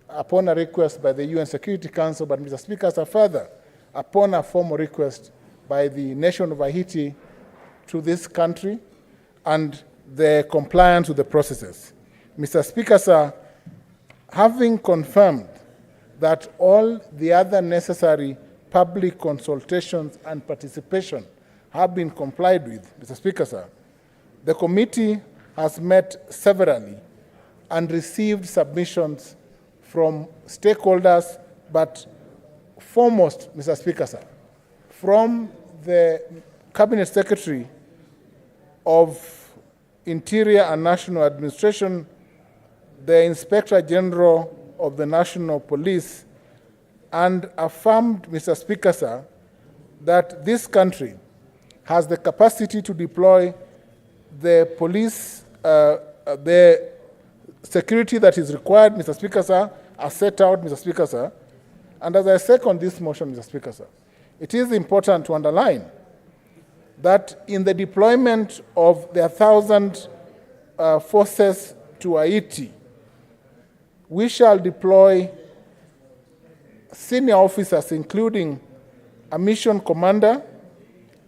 upon a request by the UN Security Council, but Mr. Speaker, sir, further, upon a formal request by the nation of Haiti to this country and the compliance with the processes. Mr. Speaker, sir, having confirmed that all the other necessary public consultations and participation have been complied with, Mr. Speaker, sir, the committee has met severally and received submissions from stakeholders, but foremost, Mr. Speaker, sir, from the Cabinet Secretary of Interior and National Administration, the Inspector General of the National Police, and affirmed, Mr. Speaker, sir, that this country has the capacity to deploy the police, the security that is required, Mr. Speaker, sir, as set out, Mr. Speaker, sir. And as I second this motion, Mr. Speaker, sir, it is important to underline that in the deployment of the 1,000 forces to Haiti, we shall deploy senior officers, including a mission commander,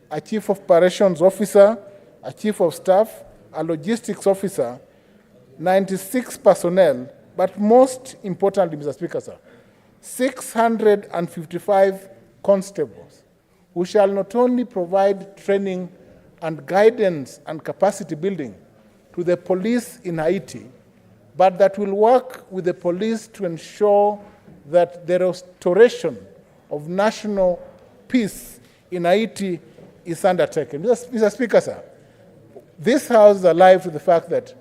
a chief of operations officer, a chief of staff, a logistics officer, 96 personnel, but most importantly, Mr. Speaker, sir, 655 constables who shall not only provide training and guidance and capacity building to the police in Haiti, but that will work with the police to ensure that the restoration of national peace in Haiti is undertaken. Mr. Speaker, sir, this House is alive to the fact that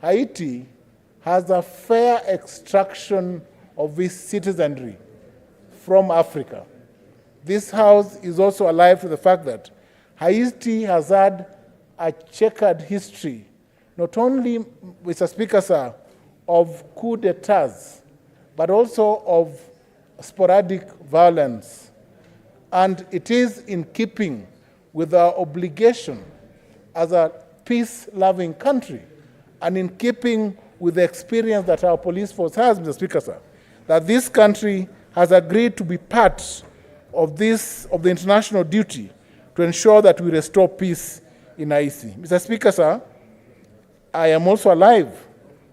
Haiti has a fair extraction of its citizenry from Africa. This House is also alive to the fact that Haiti has had a checkered history, not only, Mr. Speaker, sir, of coup d'etats, but also of sporadic violence. And it is in keeping with our obligation as a peace-loving country and in keeping with the experience that our police force has, Mr. Speaker, sir, that this country has agreed to be part of the international duty to ensure that we restore peace in Haiti. Mr. Speaker, sir, I am also alive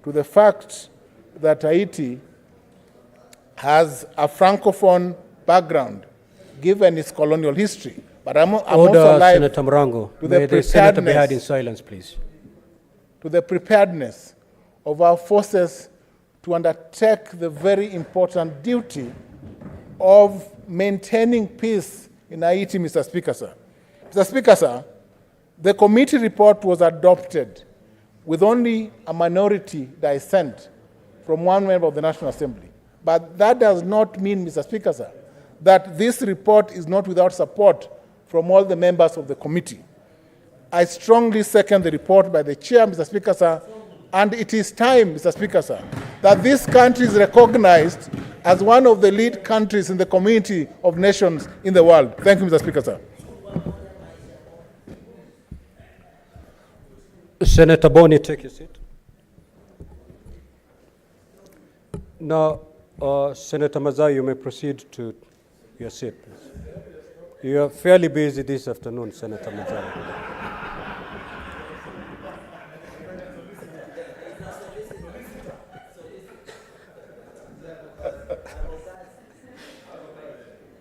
to the fact that Haiti has a Francophone background, given its colonial history. But I'm also alive Senator Morango. to May the the senator be heard in preparedness, silence, please. to the preparedness of our forces to undertake the very important duty of maintaining peace in Haiti, Mr. Speaker, sir. Mr. Speaker, sir, the committee report was adopted with only a minority dissent from one member of the National Assembly. But that does not mean, Mr. Speaker, sir, that this report is not without support from all the members of the committee. I strongly second the report by the chair, Mr. Speaker, sir, and it is time, Mr. Speaker, sir, that this country is recognized as one of the lead countries in the community of nations in the world. Thank you, Mr. Speaker, sir. Senator Boni, take your seat. Now, Senator Mazai, you may proceed to your seat, please. You are fairly busy this afternoon, Senator Mazai.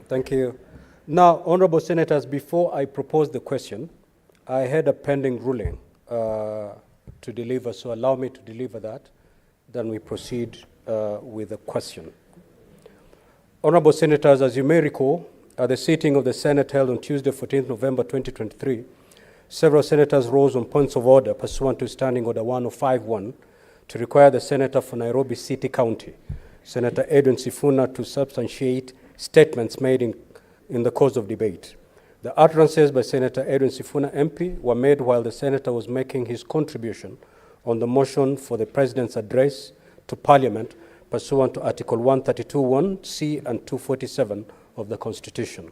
Thank you. Now, honorable senators, before I propose the question, I had a pending ruling to deliver, so allow me to deliver that. Then we proceed with the question. Honorable senators, as you may recall, at the sitting of the Senate held on Tuesday, 14th November 2023, several senators rose on points of order pursuant to Standing Order 1051 to require the Senator for Nairobi City County, Senator Edwin Sifuna, to substantiate statements made in the course of debate. The utterances by Senator Edwin Sifuna MP were made while the Senator was making his contribution on the motion for the President's address to Parliament pursuant to Article 132(1)(c) and 247 of the Constitution.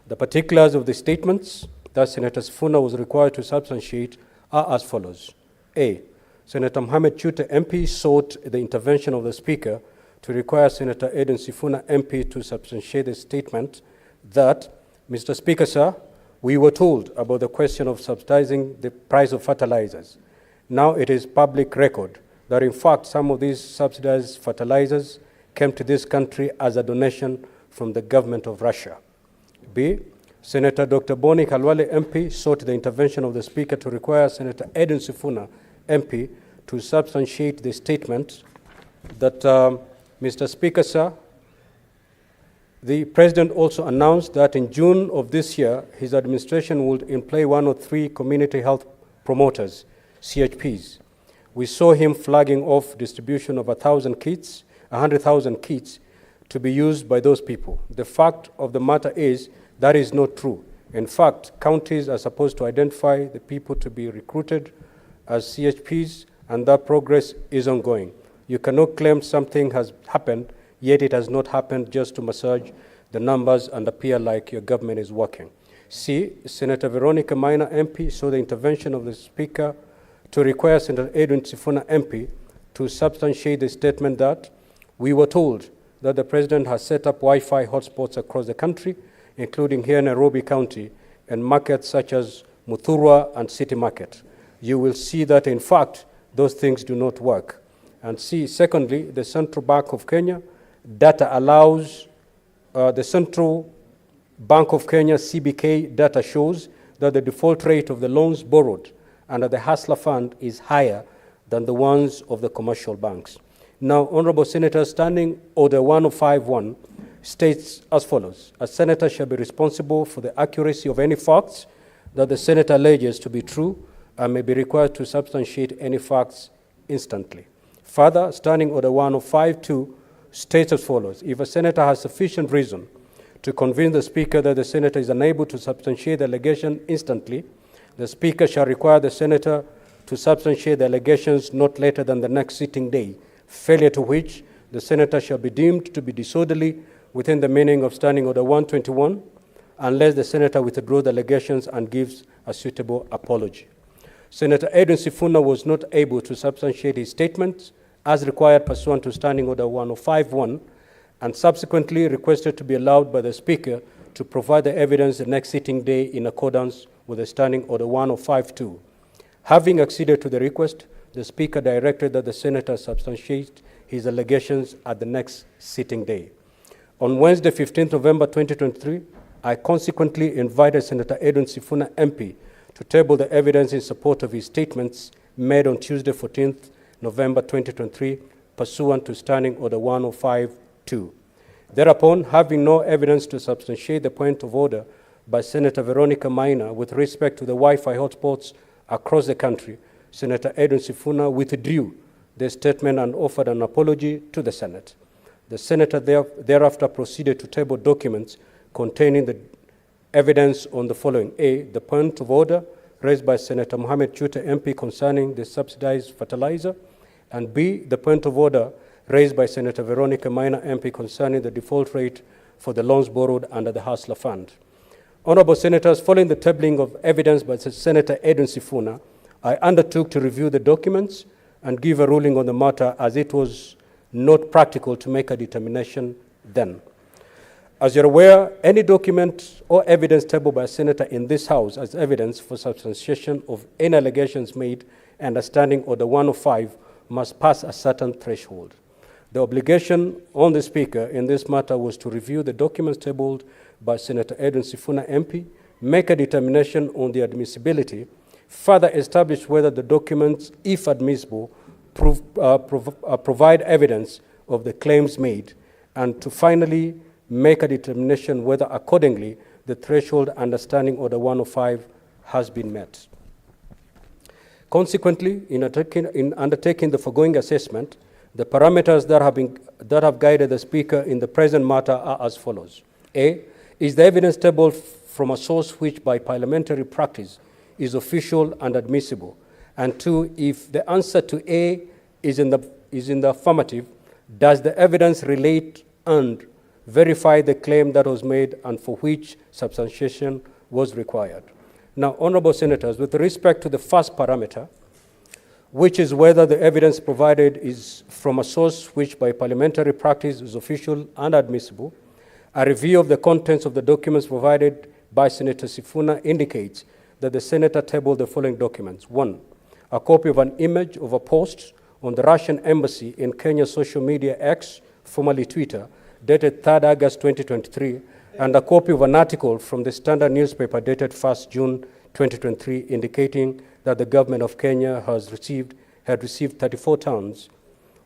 The particulars of the statements that Senator Sifuna was required to substantiate are as follows. A. Senator Mohamed Chute MP sought the intervention of the Speaker to require Senator Edwin Sifuna MP to substantiate the statement that, Mr. Speaker, sir, we were told about the question of subsidizing the price of fertilizers. Now it is public record that in fact some of these subsidized fertilizers came to this country as a donation from the government of Russia. B. Senator Dr. Boni Kalwale MP sought the intervention of the Speaker to require Senator Edwin Sifuna MP to substantiate the statement that, Mr. Speaker, sir, the President also announced that in June of this year, his administration would employ 103 community health promoters, CHPs. We saw him flagging off distribution of 100,000 kits to be used by those people. The fact of the matter is that is not true. In fact, counties are supposed to identify the people to be recruited as CHPs, and that progress is ongoing. You cannot claim something has happened, yet it has not happened, just to massage the numbers and appear like your government is working. C. Senator Veronica Maina MP saw the intervention of the Speaker to require Senator Edwin Sifuna MP to substantiate the statement that we were told that the President has set up Wi-Fi hotspots across the country, including here in Nairobi County, and markets such as Muthurwa and City Market. You will see that, in fact, those things do not work. And C, secondly, the Central Bank of Kenya data allows, the Central Bank of Kenya CBK data shows that the default rate of the loans borrowed under the Hustler Fund is higher than the ones of the commercial banks. Now, Honorable Senator, Standing Order 1051 states as follows: a senator shall be responsible for the accuracy of any facts that the senator alleges to be true and may be required to substantiate any facts instantly. Further, Standing Order 1052 states as follows: if a senator has sufficient reason to convince the Speaker that the senator is unable to substantiate the allegation instantly, the Speaker shall require the senator to substantiate the allegations not later than the next sitting day, failure to which the senator shall be deemed to be disorderly within the meaning of Standing Order 121, unless the senator withdraws the allegations and gives a suitable apology. Senator Edwin Sifuna was not able to substantiate his statements as required pursuant to Standing Order 1051, and subsequently requested to be allowed by the Speaker to provide the evidence the next sitting day in accordance with the Standing Order 1052. Having acceded to the request, the Speaker directed that the senator substantiate his allegations at the next sitting day. On Wednesday, 15th November 2023, I consequently invited Senator Edwin Sifuna MP to table the evidence in support of his statements made on Tuesday, 14th November 2023, pursuant to Standing Order 1052. Thereupon, having no evidence to substantiate the point of order by Senator Veronica Maina with respect to the Wi-Fi hotspots across the country, Senator Edwin Sifuna withdrew the statement and offered an apology to the Senate. The senator thereafter proceeded to table documents containing the evidence on the following: A, the point of order raised by Senator Mohamed Chute MP concerning the subsidized fertilizer, and B, the point of order raised by Senator Veronica Maina MP concerning the default rate for the loans borrowed under the Hustler Fund. Honorable Senators, following the tabling of evidence by Senator Edwin Sifuna, I undertook to review the documents and give a ruling on the matter as it was not practical to make a determination then. As you're aware, any document or evidence tabled by a senator in this House as evidence for substantiation of any allegations made under Standing Order 105 must pass a certain threshold. The obligation on the Speaker in this matter was to review the documents tabled by Senator Edwin Sifuna MP, make a determination on the admissibility, further establish whether the documents, if admissible, provide evidence of the claims made, and to finally make a determination whether accordingly the threshold under Standing Order 105 has been met. Consequently, in undertaking the foregoing assessment, the parameters that have guided the Speaker in the present matter are as follows. A, is the evidence tabled from a source which by parliamentary practice is official and admissible? And two, if the answer to A is in the affirmative, does the evidence relate and verify the claim that was made and for which substantiation was required? Now, honorable senators, with respect to the first parameter, which is whether the evidence provided is from a source which by parliamentary practice is official and admissible, a review of the contents of the documents provided by Senator Sifuna indicates that the senator tabled the following documents. 1, a copy of an image of a post on the Russian embassy in Kenya's social media X, formerly Twitter, dated 3rd August 2023, and a copy of an article from the Standard newspaper dated 1st June 2023, indicating that the government of Kenya had received 34 tons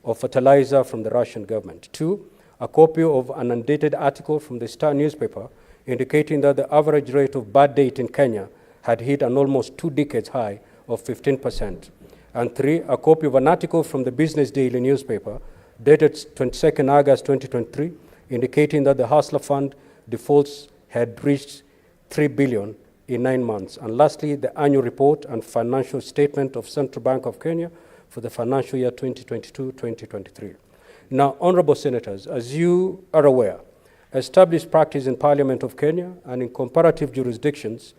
of fertilizer from the Russian government. 2, a copy of an undated article from the Star newspaper indicating that the average rate of birth date in Kenya had hit an almost 2 decades high of 15%. And 3, a copy of an article from the Business Daily newspaper dated 22nd August 2023, indicating that the Hustler Fund defaults had reached 3 billion in 9 months. And lastly, the annual report and financial statement of Central Bank of Kenya for the financial year 2022-2023. Now, honorable senators, as you are aware, established practice in Parliament of Kenya and in comparative jurisdictions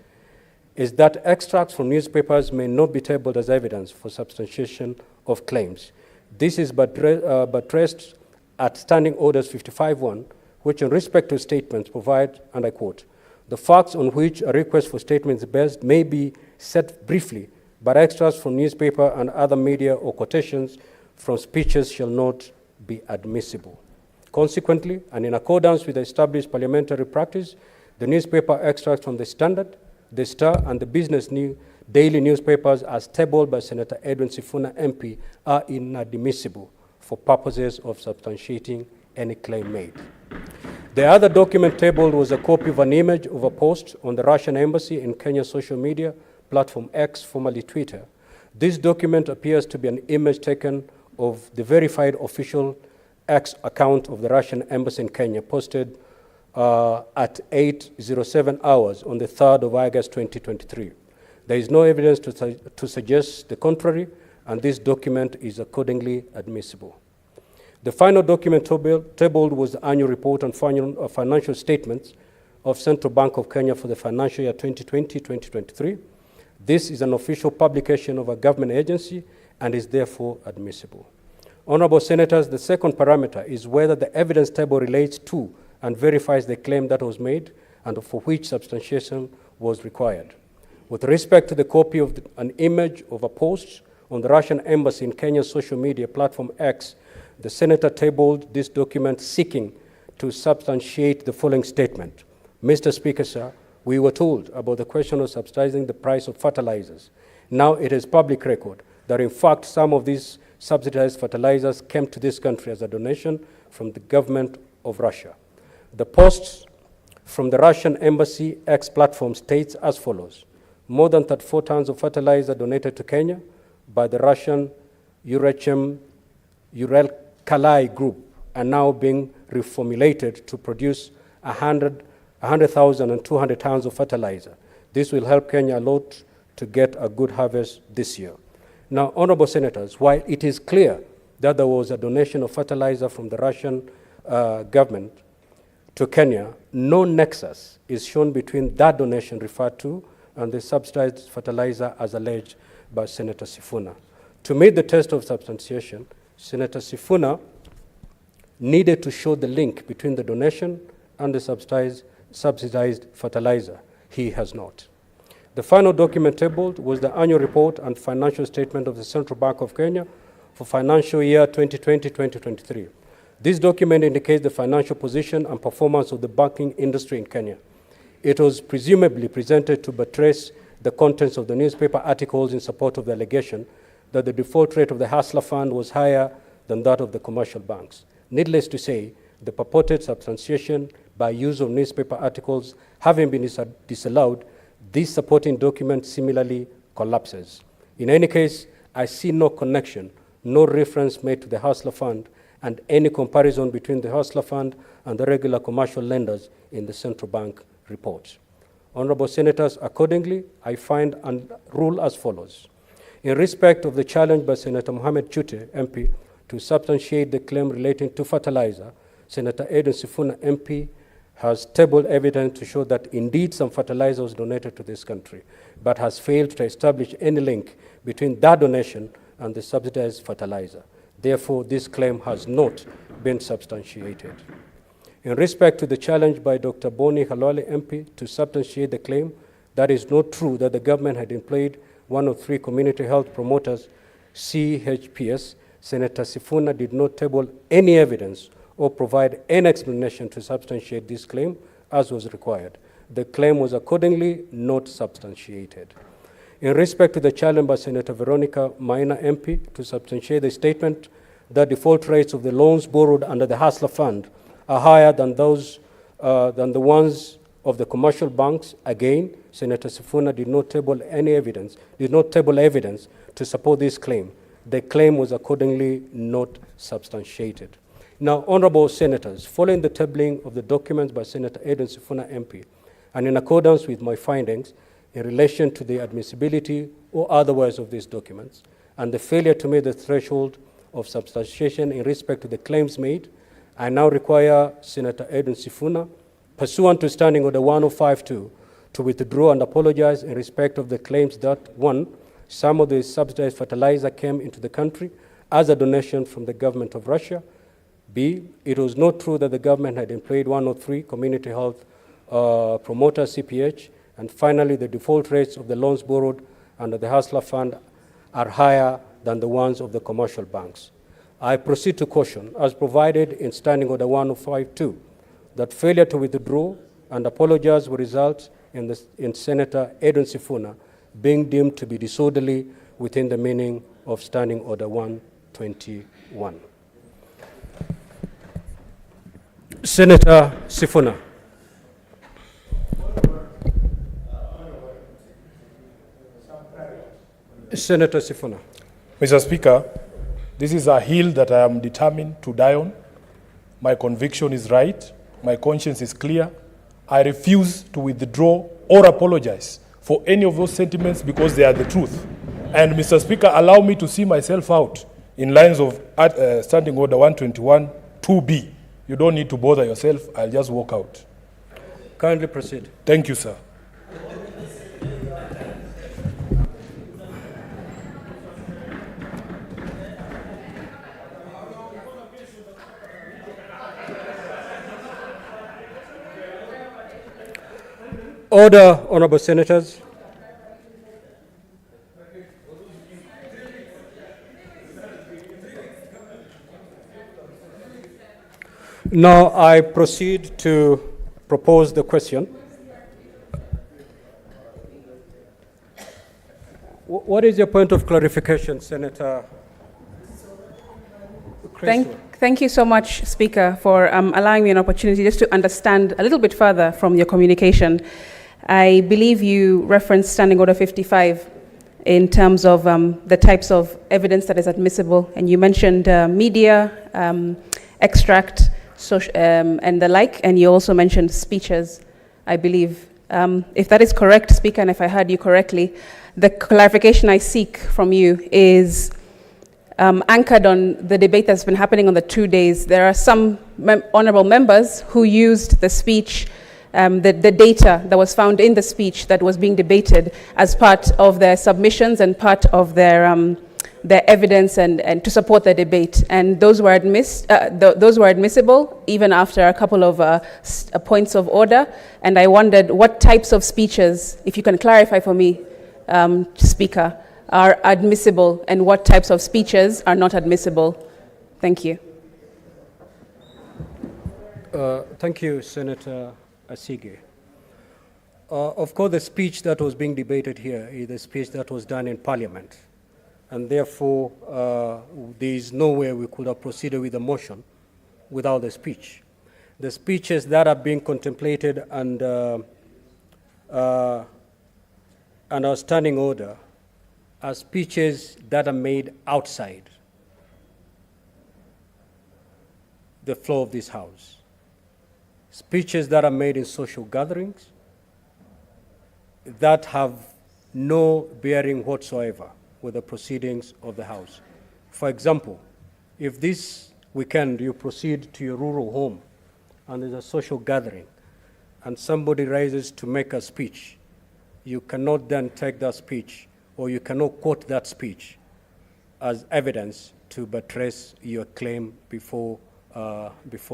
is that extracts from newspapers may not be tabled as evidence for substantiation of claims. This is buttressed at Standing Orders 55.1, which in respect to statements provide, and I quote, the facts on which a request for statements is based may be set briefly, but extracts from newspaper and other media or quotations from speeches shall not be admissible. Consequently, and in accordance with the established parliamentary practice, the newspaper extracts from the Standard, the Star, and the Business Daily newspapers as tabled by Senator Edwin Sifuna MP are inadmissible for purposes of substantiating any claim made. The other document tabled was a copy of an image of a post on the Russian embassy in Kenya's social media platform X, formerly Twitter. This document appears to be an image taken of the verified official X account of the Russian embassy in Kenya, posted at 8:07 hours on the 3rd of August 2023. There is no evidence to suggest the contrary, and this document is accordingly admissible. The final document tabled was the annual report on financial statements of Central Bank of Kenya for the financial year 2020-2023. This is an official publication of a government agency and is therefore admissible. Honorable senators, the second parameter is whether the evidence table relates to and verifies the claim that was made and for which substantiation was required. With respect to the copy of an image of a post on the Russian embassy in Kenya's social media platform X, the senator tabled this document seeking to substantiate the following statement. Mr. Speaker, sir, we were told about the question of subsidizing the price of fertilizers. Now it is public record that in fact some of these subsidized fertilizers came to this country as a donation from the government of Russia. The post from the Russian embassy X platform states as follows: more than 34 tons of fertilizer donated to Kenya by the Russian Uralkali group are now being reformulated to produce 100,000 and 200 tons of fertilizer. This will help Kenya a lot to get a good harvest this year. Now, honorable senators, while it is clear that there was a donation of fertilizer from the Russian government to Kenya, no nexus is shown between that donation referred to and the subsidized fertilizer as alleged by Senator Sifuna. To meet the test of substantiation, Senator Sifuna needed to show the link between the donation and the subsidized fertilizer. He has not. The final document tabled was the annual report and financial statement of the Central Bank of Kenya for financial year 2020-2023. This document indicates the financial position and performance of the banking industry in Kenya. It was presumably presented to buttress the contents of the newspaper articles in support of the allegation that the default rate of the Hustler Fund was higher than that of the commercial banks. Needless to say, the purported substantiation by use of newspaper articles having been disallowed, this supporting document similarly collapses. In any case, I see no connection, no reference made to the Hustler Fund, and any comparison between the Hustler Fund and the regular commercial lenders in the central bank report. Honorable Senators, accordingly, I find and rule as follows. In respect of the challenge by Senator Mohamed Chute, MP, to substantiate the claim relating to fertilizer, Senator Eden Sifuna, MP, has tabled evidence to show that indeed some fertilizer was donated to this country, but has failed to establish any link between that donation and the subsidized fertilizer. Therefore, this claim has not been substantiated. In respect to the challenge by Dr. Boni Halwale, MP, to substantiate the claim that it is not true that the government had employed one of 3 community health promoters, CHPS, Senator Sifuna did not table any evidence or provide any explanation to substantiate this claim as was required. The claim was accordingly not substantiated. In respect to the challenge by Senator Veronica Maina, MP, to substantiate the statement that default rates of the loans borrowed under the Hustler Fund are higher than the ones of the commercial banks, again, Senator Sifuna did not table evidence to support this claim. The claim was accordingly not substantiated. Now, honorable senators, following the tabling of the documents by Senator Eden Sifuna, MP, and in accordance with my findings in relation to the admissibility or otherwise of these documents, and the failure to meet the threshold of substantiation in respect to the claims made, I now require Senator Eden Sifuna, pursuant to Standing Order 1052, to withdraw and apologize in respect of the claims that, 1, some of the subsidized fertilizer came into the country as a donation from the government of Russia. B, it was not true that the government had employed 103 community health promoters, CPH. And finally, the default rates of the loans borrowed under the Hustler Fund are higher than the ones of the commercial banks. I proceed to caution, as provided in Standing Order 1052, that failure to withdraw and apologize will result in Senator Eden Sifuna being deemed to be disorderly within the meaning of Standing Order 121. Senator Sifuna. Senator Sifuna. Mr. Speaker, this is a hill that I am determined to die on. My conviction is right. My conscience is clear. I refuse to withdraw or apologize for any of those sentiments because they are the truth. And Mr. Speaker, allow me to see myself out in lines of Standing Order 121, 2B. You don't need to bother yourself. I'll just walk out. Kindly proceed. Thank you, sir. Order, honorable senators. Now I proceed to propose the question. What is your point of clarification, Senator? Thank you so much, Speaker, for allowing me an opportunity just to understand a little bit further from your communication. I believe you referenced Standing Order 55 in terms of the types of evidence that is admissible, and you mentioned media, extract, and the like, and you also mentioned speeches, I believe. If that is correct, Speaker, and if I heard you correctly, the clarification I seek from you is anchored on the debate that's been happening on the 2 days. There are some honorable members who used the speech, the data that was found in the speech that was being debated as part of their submissions and part of their their evidence and to support the debate. And those were, those were admissible even after a couple of points of order. And I wondered what types of speeches, if you can clarify for me, Speaker, are admissible and what types of speeches are not admissible. Thank you. Thank you, Senator Asige. Of course, the speech that was being debated here is the speech that was done in Parliament. And therefore, there is no way we could have proceeded with the motion without the speech. The speeches that are being contemplated under our standing order are speeches that are made outside the floor of this House. Speeches that are made in social gatherings that have no bearing whatsoever with the proceedings of the House. For example, if this weekend you proceed to your rural home and there's a social gathering and somebody rises to make a speech, you cannot then take that speech or you cannot quote that speech as evidence to buttress your claim before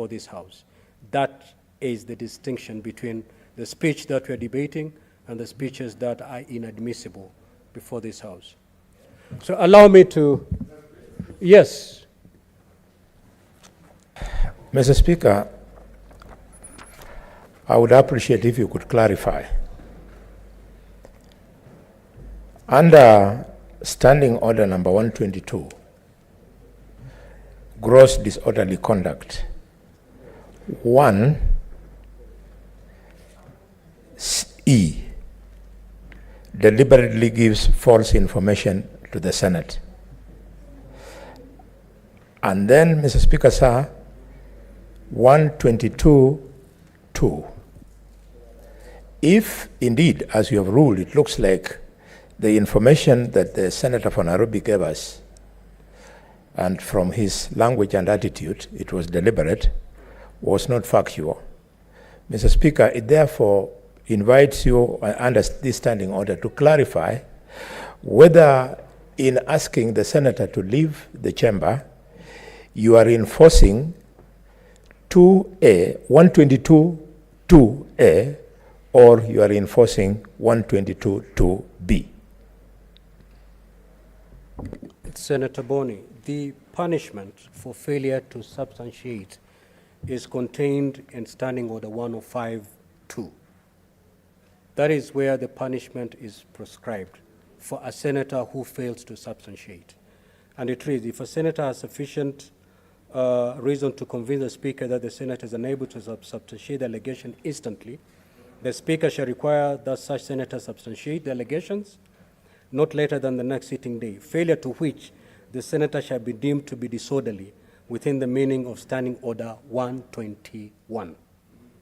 this House. That is the distinction between the speech that we're debating and the speeches that are inadmissible before this House. So allow me to, yes. Mr. Speaker, I would appreciate if you could clarify. Under Standing Order number 122, gross disorderly conduct, 1E deliberately gives false information to the Senate. And then, Mr. Speaker, sir, 122(2). If indeed, as you have ruled, it looks like the information that the Senator for Nairobi gave us, and from his language and attitude, it was deliberate, was not factual. Mr. Speaker, it therefore invites you under this standing order to clarify whether in asking the Senator to leave the chamber, you are enforcing 122(2)(a), or you are enforcing 122(2)(b). Senator Boni, the punishment for failure to substantiate is contained in Standing Order 105(2). That is where the punishment is prescribed for a senator who fails to substantiate. And it reads, if a senator has sufficient reason to convince the Speaker that the senator is unable to substantiate the allegation instantly, the Speaker shall require that such senator substantiate the allegations not later than the next sitting day, failure to which the senator shall be deemed to be disorderly within the meaning of Standing Order 121,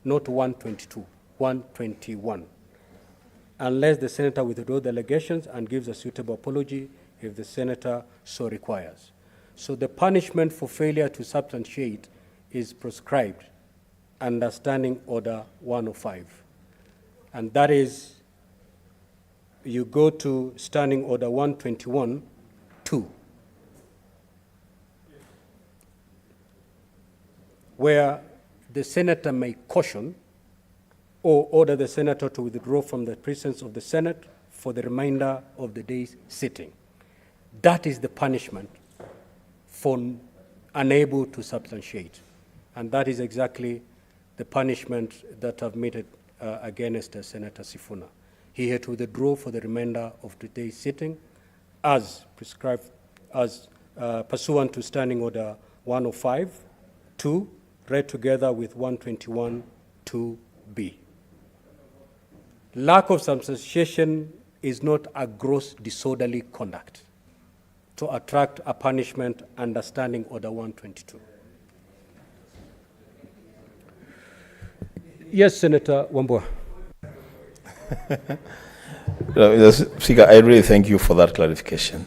not 122, 121, unless the senator withdraws the allegations and gives a suitable apology if the senator so requires. So the punishment for failure to substantiate is prescribed under Standing Order 105. And that is, you go to Standing Order 121(2), where the senator may caution or order the senator to withdraw from the presence of the Senate for the remainder of the day's sitting. That is the punishment for unable to substantiate. And that is exactly the punishment that I've meted against Senator Sifuna. He had to withdraw for the remainder of today's sitting as prescribed, as pursuant to Standing Order 105(2), read together with 121(2)(b). Lack of substantiation is not a gross disorderly conduct to attract a punishment under Standing Order 122. Yes, Senator Wambua. Speaker, I really thank you for that clarification.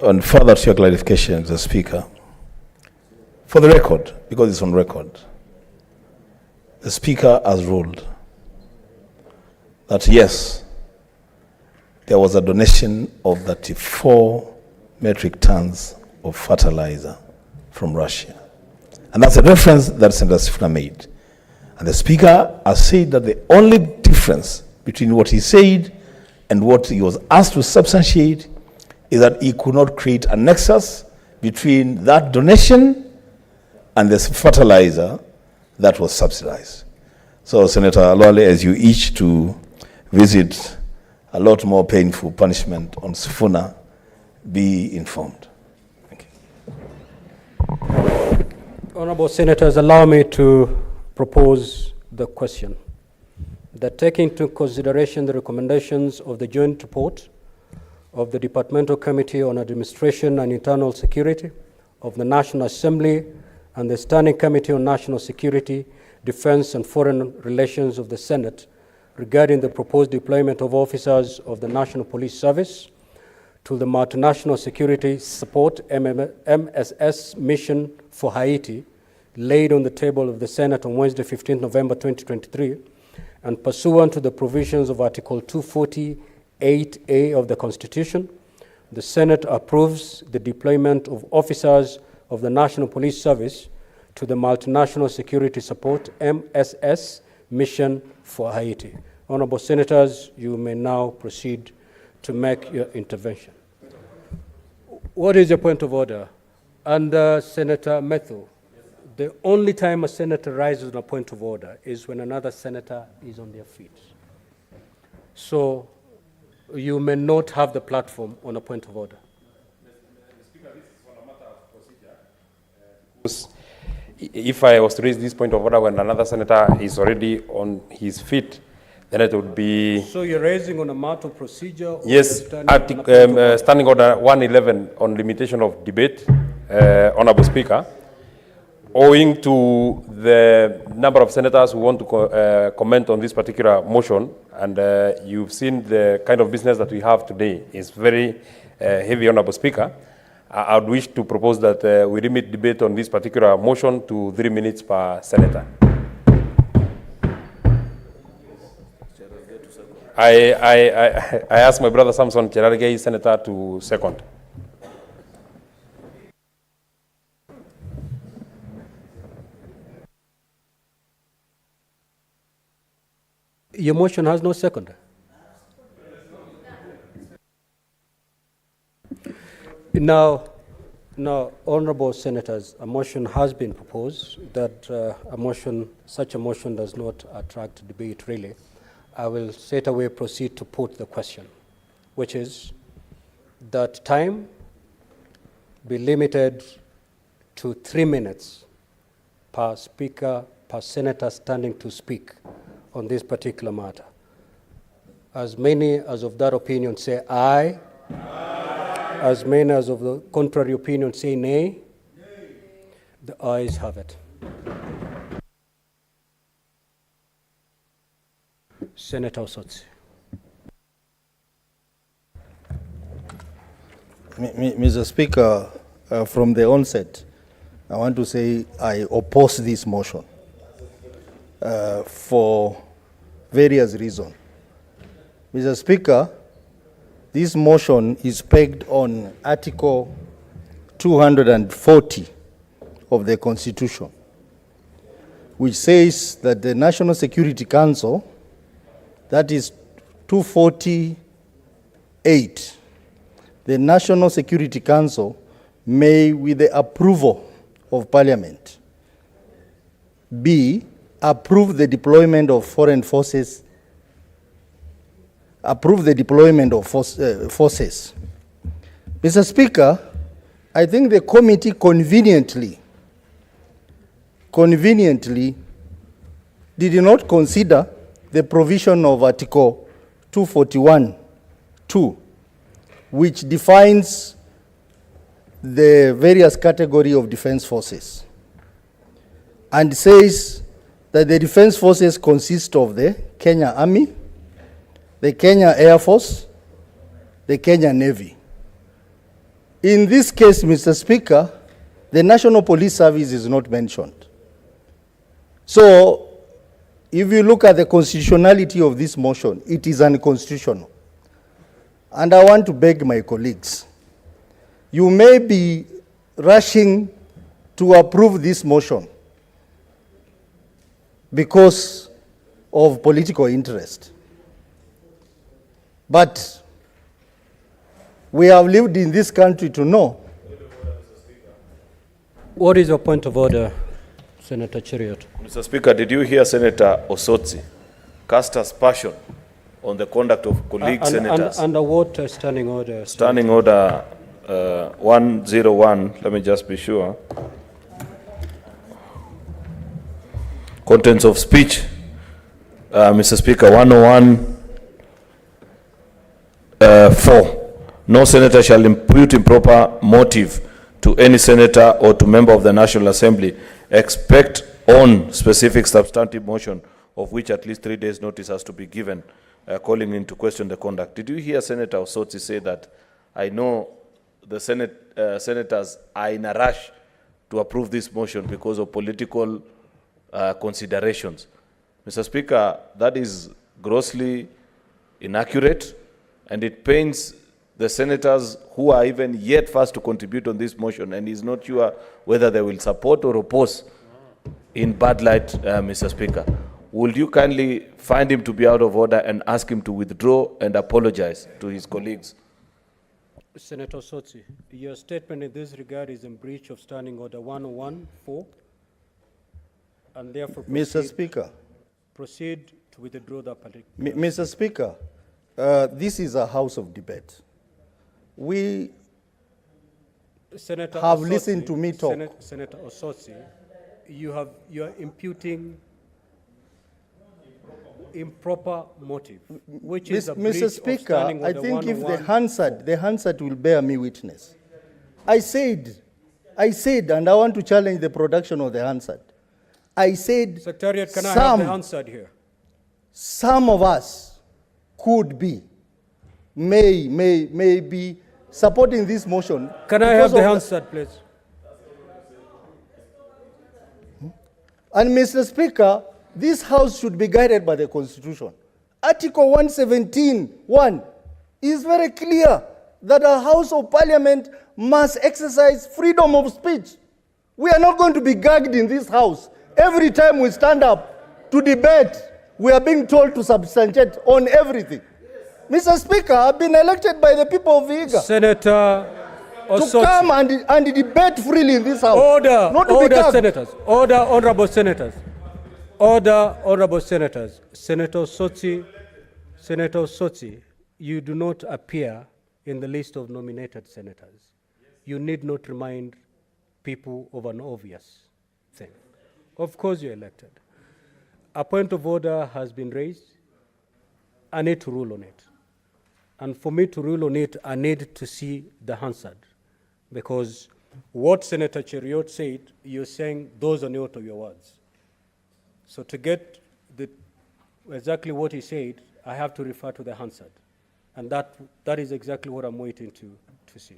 And further to your clarification, Mr. Speaker, for the record, because it's on record, the Speaker has ruled that yes, there was a donation of 34 metric tons of fertilizer from Russia. And that's a reference that Senator Sifuna made. And the Speaker has said that the only difference between what he said and what he was asked to substantiate is that he could not create a nexus between that donation and the fertilizer that was subsidized. So, Senator Alwale, as you itch to visit a lot more painful punishment on Sifuna, be informed. Thank you. Honorable Senators, allow me to propose the question that taking into consideration the recommendations of the joint report of the Departmental Committee on Administration and Internal Security of the National Assembly and the Standing Committee on National Security, Defense and Foreign Relations of the Senate regarding the proposed deployment of officers of the National Police Service to the Multinational Security Support MSS mission for Haiti, laid on the table of the Senate on Wednesday, 15 November 2023, and pursuant to the provisions of Article 248A of the Constitution, the Senate approves the deployment of officers of the National Police Service to the Multinational Security Support MSS mission for Haiti. Honorable Senators, you may now proceed to make your intervention. What is your point of order? Under Senator Methu, the only time a senator rises on a point of order is when another senator is on their feet. So you may not have the platform on a point of order. Speaker, this is on a matter of procedure. If I was to raise this point of order when another senator is already on his feet, then it would be... So you're raising on a matter of procedure? Or yes, Standing Order 111 on limitation of debate, Honorable Speaker. Owing to the number of senators who want to comment on this particular motion, and you've seen the kind of business that we have today is very heavy, Honorable Speaker, I would wish to propose that we limit debate on this particular motion to 3 minutes per senator. I ask my brother Samson Cherargei, Senator, to second. Your motion has no seconder. Now, honorable senators, a motion has been proposed that such a motion does not attract debate really. I will straight away proceed to put the question, which is that time be limited to 3 minutes per speaker, per senator standing to speak on this particular matter. As many as of that opinion say aye. Aye. As many as of the contrary opinion say nay. Nay. The ayes have it. Senator Osotsi. Mr. Speaker, from the onset, I want to say I oppose this motion for various reasons. Mr. Speaker, this motion is pegged on Article 240 of the Constitution, which says that the National Security Council, that is 248, the National Security Council may, with the approval of Parliament, B, approve the deployment of foreign forces, forces. Mr. Speaker, I think the committee conveniently did not consider the provision of Article 241(2), which defines the various categories of defense forces and says that the defense forces consist of the Kenya Army, the Kenya Air Force, the Kenya Navy. In this case, Mr. Speaker, the National Police Service is not mentioned. So, if you look at the constitutionality of this motion, it is unconstitutional. And I want to beg my colleagues, you may be rushing to approve this motion because of political interest. But we have lived in this country to know. What is your point of order, Senator Cheriot? Mr. Speaker, did you hear Senator Osotsi cast aspersion on the conduct of colleague senators? Under what standing order? Standing order 101, let me just be sure. Contents of speech, Mr. Speaker, 101 4. No senator shall impute improper motive to any senator or to member of the National Assembly, except on specific substantive motion of which at least 3 days notice has to be given, calling into question the conduct. Did you hear Senator Osotsi say that I know the senators are in a rush to approve this motion because of political considerations? Mr. Speaker, that is grossly inaccurate, and it paints the senators who are even yet first to contribute on this motion and is not sure whether they will support or oppose in bad light, Mr. Speaker. Would you kindly find him to be out of order and ask him to withdraw and apologize to his colleagues? Senator Osotsi, your statement in this regard is in breach of Standing Order 101-4, and therefore Mr. Speaker. Proceed to withdraw that particular. Mr. Speaker, this is a house of debate. We Senator have Osotsi, listened to me talk. Senator Osotsi, you are imputing improper motive, which is a breach Mr. Speaker, of Standing I Order think if 101. the Hansard will bear me witness. I said, and I want to challenge the production of the Hansard. I said, Secretariat, can I have the Hansard here? Some of us could be, may be supporting this motion. Can I have the Hansard, please? And Mr. Speaker, this House should be guided by the Constitution. Article 117(1) is very clear that a House of Parliament must exercise freedom of speech. We are not going to be gagged in this House. Every time we stand up to debate, we are being told to substantiate on everything. Mr. Speaker, I've been elected by the people of Vihiga Senator Osotsi, to come and debate freely in this House. Order, not to order, be gagged. senators. Order, honorable senators. Order, honorable senators. Senator Osotsi, you do not appear in the list of nominated senators. You need not remind people of an obvious thing. Of course you're elected. A point of order has been raised. I need to rule on it. And for me to rule on it, I need to see the Hansard. Because what Senator Cheriot said, you're saying those are not of your words. So to get exactly what he said, I have to refer to the Hansard. And that is exactly what I'm waiting to see.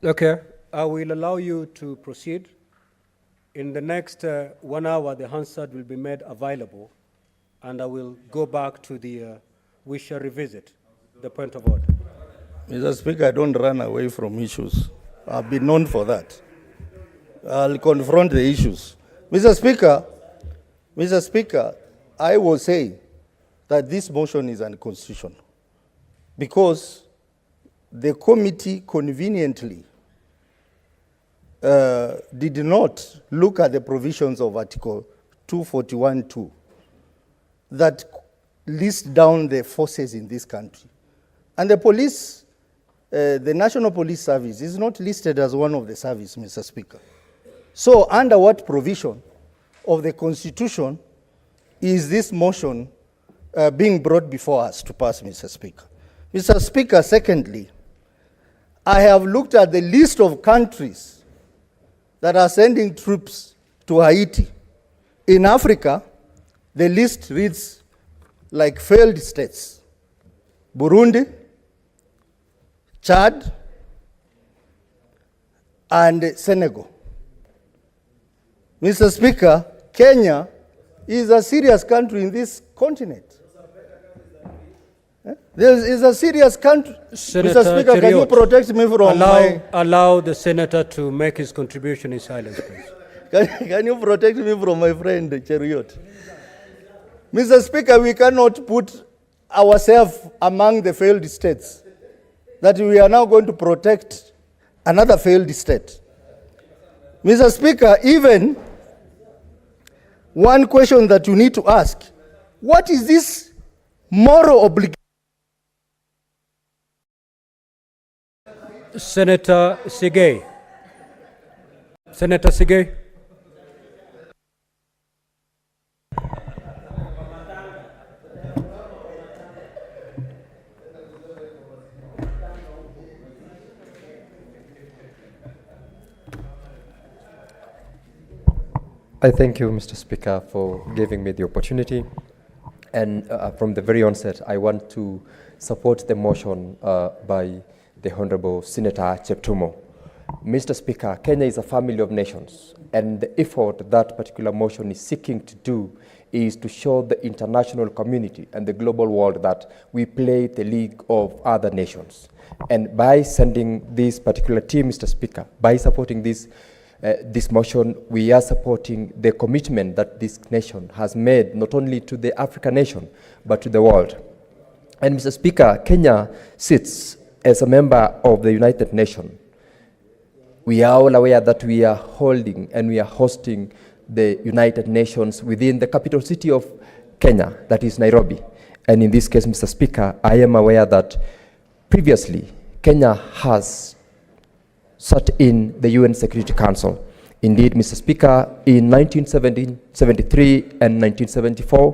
Okay, I will allow you to proceed. In the next 1 hour, the Hansard will be made available, and I will go back to we shall revisit the point of order. Mr. Speaker, I don't run away from issues. I've been known for that. I'll confront the issues. Mr. Speaker, I will say that this motion is unconstitutional because the committee conveniently did not look at the provisions of Article 241(2) that list down the forces in this country. And the police, the National Police Service is not listed as one of the services, Mr. Speaker. So under what provision of the Constitution is this motion being brought before us to pass, Mr. Speaker? Mr. Speaker, secondly, I have looked at the list of countries that are sending troops to Haiti. In Africa, the list reads like failed states, Burundi, Chad, and Senegal. Mr. Speaker, Kenya is a serious country in this continent. There is a serious country. Senator Mr. Speaker, can you Cheriot, protect me from allow the senator to make his contribution in silence, please. Can you protect me from my friend Cheriot? Mr. Speaker, we cannot put ourselves among the failed states, that we are now going to protect another failed state. Mr. Speaker, even one question that you need to ask, what is this moral obligation? Senator Sigay. Senator Sigay. I thank you, Mr. Speaker, for giving me the opportunity. And from the very onset, I want to support the motion by the Honorable Senator Cheptumo. Mr. Speaker, Kenya is a family of nations, and the effort that particular motion is seeking to do is to show the international community and the global world that we play the league of other nations. And by sending this particular team, Mr. Speaker, by supporting this motion, we are supporting the commitment that this nation has made, not only to the African nation, but to the world. And Mr. Speaker, Kenya sits as a member of the United Nations. We are all aware that we are holding and we are hosting the United Nations within the capital city of Kenya, that is Nairobi. And in this case, Mr. Speaker, I am aware that previously Kenya has sat in the UN Security Council. Indeed, Mr. Speaker, in 1973 and 1974,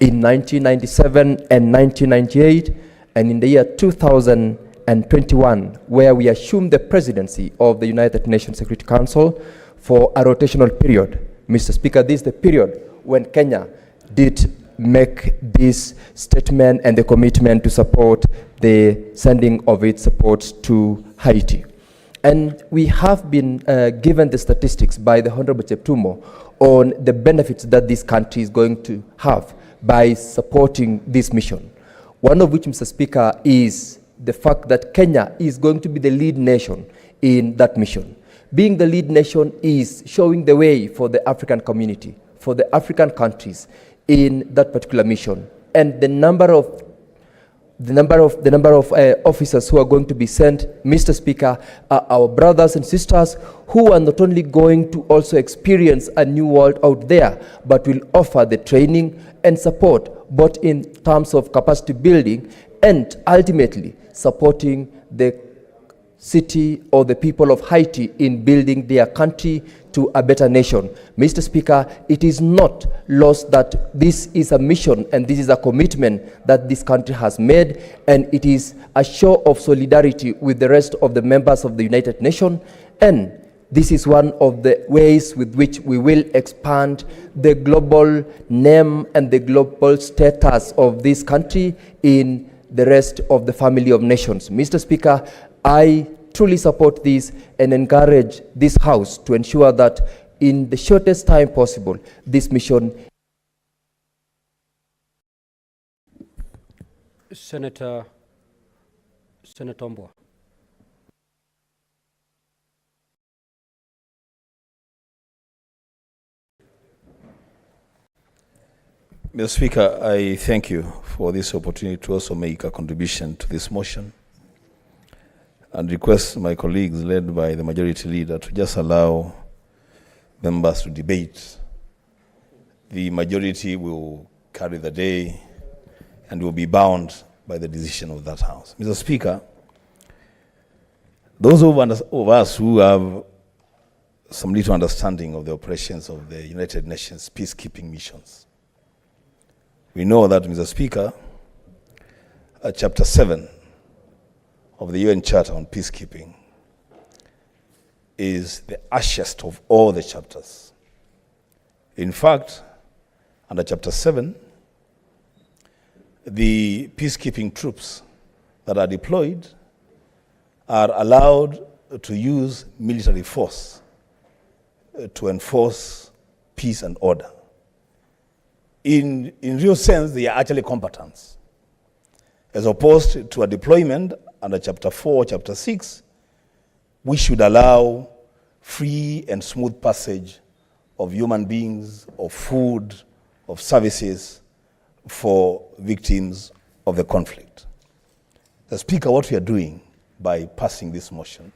in 1997 and 1998, and in the year 2021, where we assumed the presidency of the United Nations Security Council for a rotational period. Mr. Speaker, this is the period when Kenya did make this statement and the commitment to support the sending of its support to Haiti. And we have been given the statistics by the Honorable Cheptumo on the benefits that this country is going to have by supporting this mission. One of which, Mr. Speaker, is the fact that Kenya is going to be the lead nation in that mission. Being the lead nation is showing the way for the African community, for the African countries in that particular mission. And the number of officers who are going to be sent, Mr. Speaker, are our brothers and sisters who are not only going to also experience a new world out there, but will offer the training and support, both in terms of capacity building and ultimately supporting the city or the people of Haiti in building their country to a better nation. Mr. Speaker, it is not lost that this is a mission and this is a commitment that this country has made, and it is a show of solidarity with the rest of the members of the United Nations, and this is one of the ways with which we will expand the global name and the global status of this country in the rest of the family of nations. Mr. Speaker, I truly support this and encourage this House to ensure that in the shortest time possible, this mission. Senator Ombo. Mr. Speaker, I thank you for this opportunity to also make a contribution to this motion, and request my colleagues led by the majority leader to just allow members to debate. The majority will carry the day and will be bound by the decision of that House. Mr. Speaker, those of us who have some little understanding of the operations of the United Nations peacekeeping missions, we know that, Mr. Speaker, Chapter 7 of the UN Charter on Peacekeeping is the harshest of all the chapters. In fact, under Chapter 7, the peacekeeping troops that are deployed are allowed to use military force to enforce peace and order. In real sense, they are actually combatants, as opposed to a deployment under Chapter 4, Chapter 6, we should allow free and smooth passage of human beings, of food, of services for victims of the conflict. The Speaker, what we are doing by passing this motion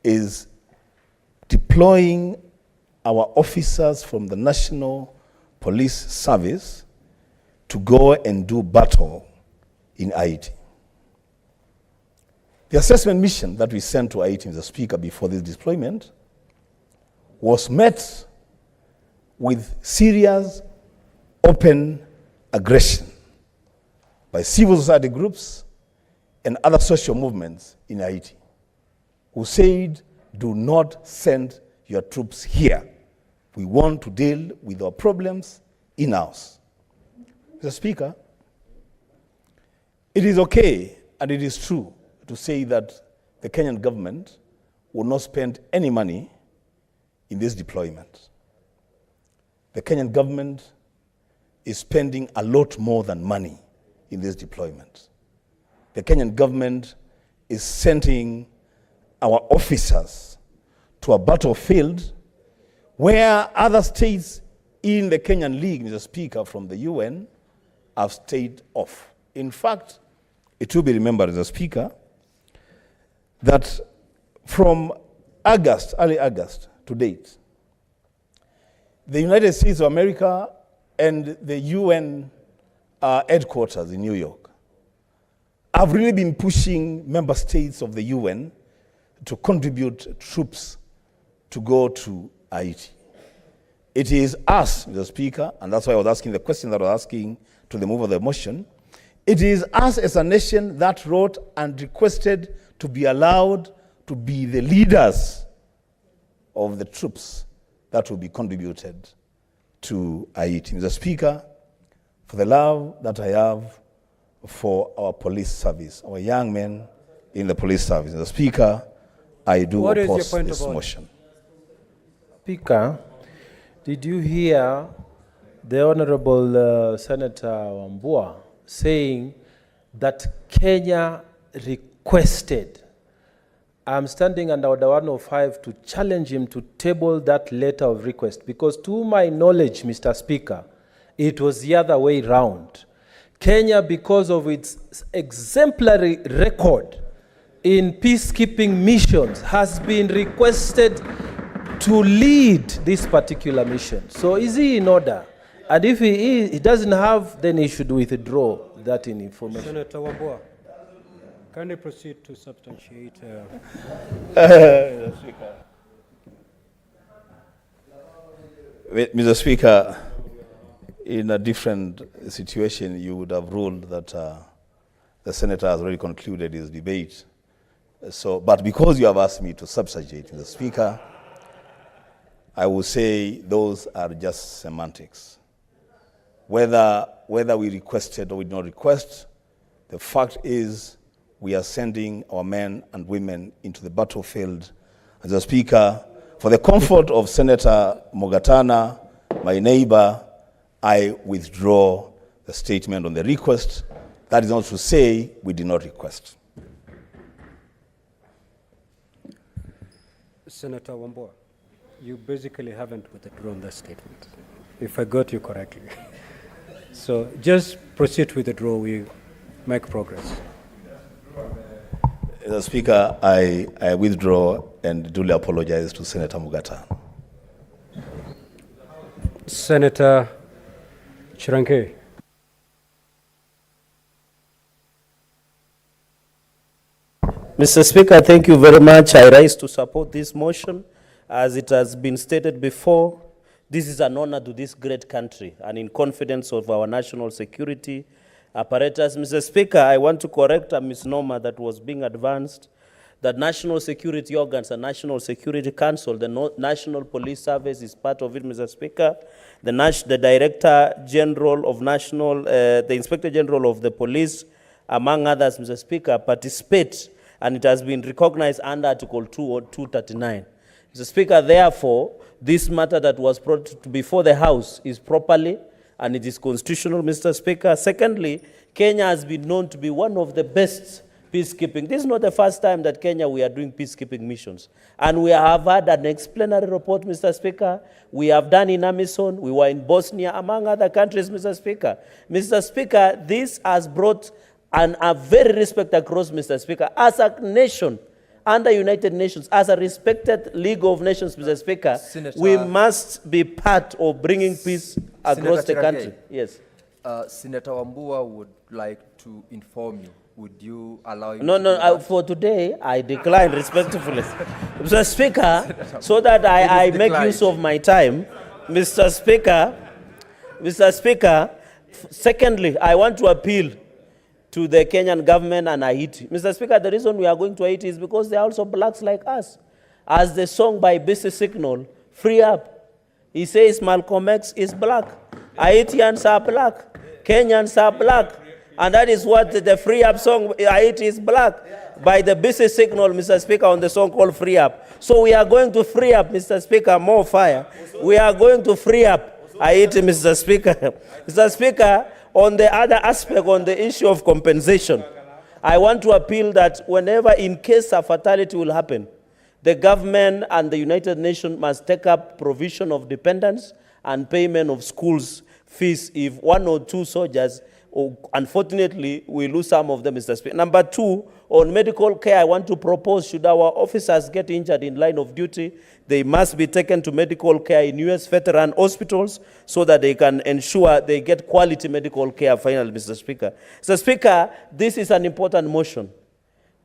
is deploying our officers from the National Police Service to go and do battle in Haiti. The assessment mission that we sent to Haiti, Mr. Speaker, before this deployment was met with serious, open aggression by civil society groups and other social movements in Haiti, who said, do not send your troops here. We want to deal with our problems in-house. Mr. Speaker, it is okay and it is true to say that the Kenyan government will not spend any money in this deployment. The Kenyan government is spending a lot more than money in this deployment. The Kenyan government is sending our officers to a battlefield where other states in the Kenyan League, Mr. Speaker, from the UN, have stayed off. In fact, it will be remembered, Mr. Speaker, that from August, early August to date, the United States of America and the UN headquarters in New York have really been pushing member states of the UN to contribute troops to go to Haiti. It is us, Mr. Speaker, and that's why I was asking the question that I was asking to the mover of the motion. It is us as a nation that wrote and requested to be allowed to be the leaders of the troops that will be contributed to Haiti. Mr. Speaker, for the love that I have for our police service, our young men in the police service, Mr. Speaker, I do oppose this motion. Speaker, did you hear the Honorable Senator Wambua saying that Kenya requested, I'm standing under Order 105 to challenge him to table that letter of request, because to my knowledge, Mr. Speaker, it was the other way round. Kenya, because of its exemplary record in peacekeeping missions, has been requested to lead this particular mission. So is he in order? And if he doesn't have, then he should withdraw that information. Senator Wambua, can you proceed to substantiate? Mr. Speaker, in a different situation, you would have ruled that the senator has already concluded his debate. So, but because you have asked me to substantiate, Mr. Speaker, I will say those are just semantics. Whether we requested or we did not request, the fact is we are sending our men and women into the battlefield. As a Speaker, for the comfort of Senator Mogatana, my neighbor, I withdraw the statement on the request. That is not to say we did not request. Senator Wambua, you basically haven't withdrawn that statement, if I got you correctly. So just proceed with the draw, we make progress. Mr. Speaker, I withdraw and duly apologize to Senator Mugata. Senator Chiranke. Mr. Speaker, thank you very much. I rise to support this motion. As it has been stated before, this is an honor to this great country and in confidence of our national security apparatus. Mr. Speaker, I want to correct a misnomer that was being advanced that national security organs and National Security Council, the National Police Service is part of it, Mr. Speaker. The Director General of the Inspector General of the Police, among others, Mr. Speaker, participate, and it has been recognized under Article 239. Mr. Speaker, therefore, this matter that was brought before the House is properly and it is constitutional, Mr. Speaker. Secondly, Kenya has been known to be one of the best peacekeeping. This is not the first time that we are doing peacekeeping missions. And we have had an explanatory report, Mr. Speaker. We have done in Amazon. We were in Bosnia, among other countries, Mr. Speaker. Mr. Speaker, this has brought a very respect across, Mr. Speaker. As a nation, under United Nations, as a respected League of Nations, Mr. Speaker, we must be part of bringing peace across the country. Yes. Senator Wambua would like to inform you. Would you allow him? No, for today, I decline respectfully. Mr. Speaker, so that I make use of my time, Mr. Speaker, secondly, I want to appeal to the Kenyan government and Haiti. Mr. Speaker, the reason we are going to Haiti is because they are also blacks like us. As the song by BC Signal, Free Up, he says Malcolm X is black. Haitians are black. Kenyans are black. And that is what the Free Up song, Haiti is black, by the BC Signal, Mr. Speaker, on the song called Free Up. So we are going to free up, Mr. Speaker, more fire. We are going to free up Haiti, Mr. Speaker. Mr. Speaker, on the other aspect, on the issue of compensation, I want to appeal that whenever, in case a fatality will happen, the government and the United Nations must take up provision of dependents and payment of schools fees if one or two soldiers, unfortunately, we lose some of them, Mr. Speaker. Number two, on medical care, I want to propose, should our officers get injured in line of duty, they must be taken to medical care in U.S. veteran hospitals so that they can ensure they get quality medical care, finally, Mr. Speaker. Mr. Speaker, this is an important motion.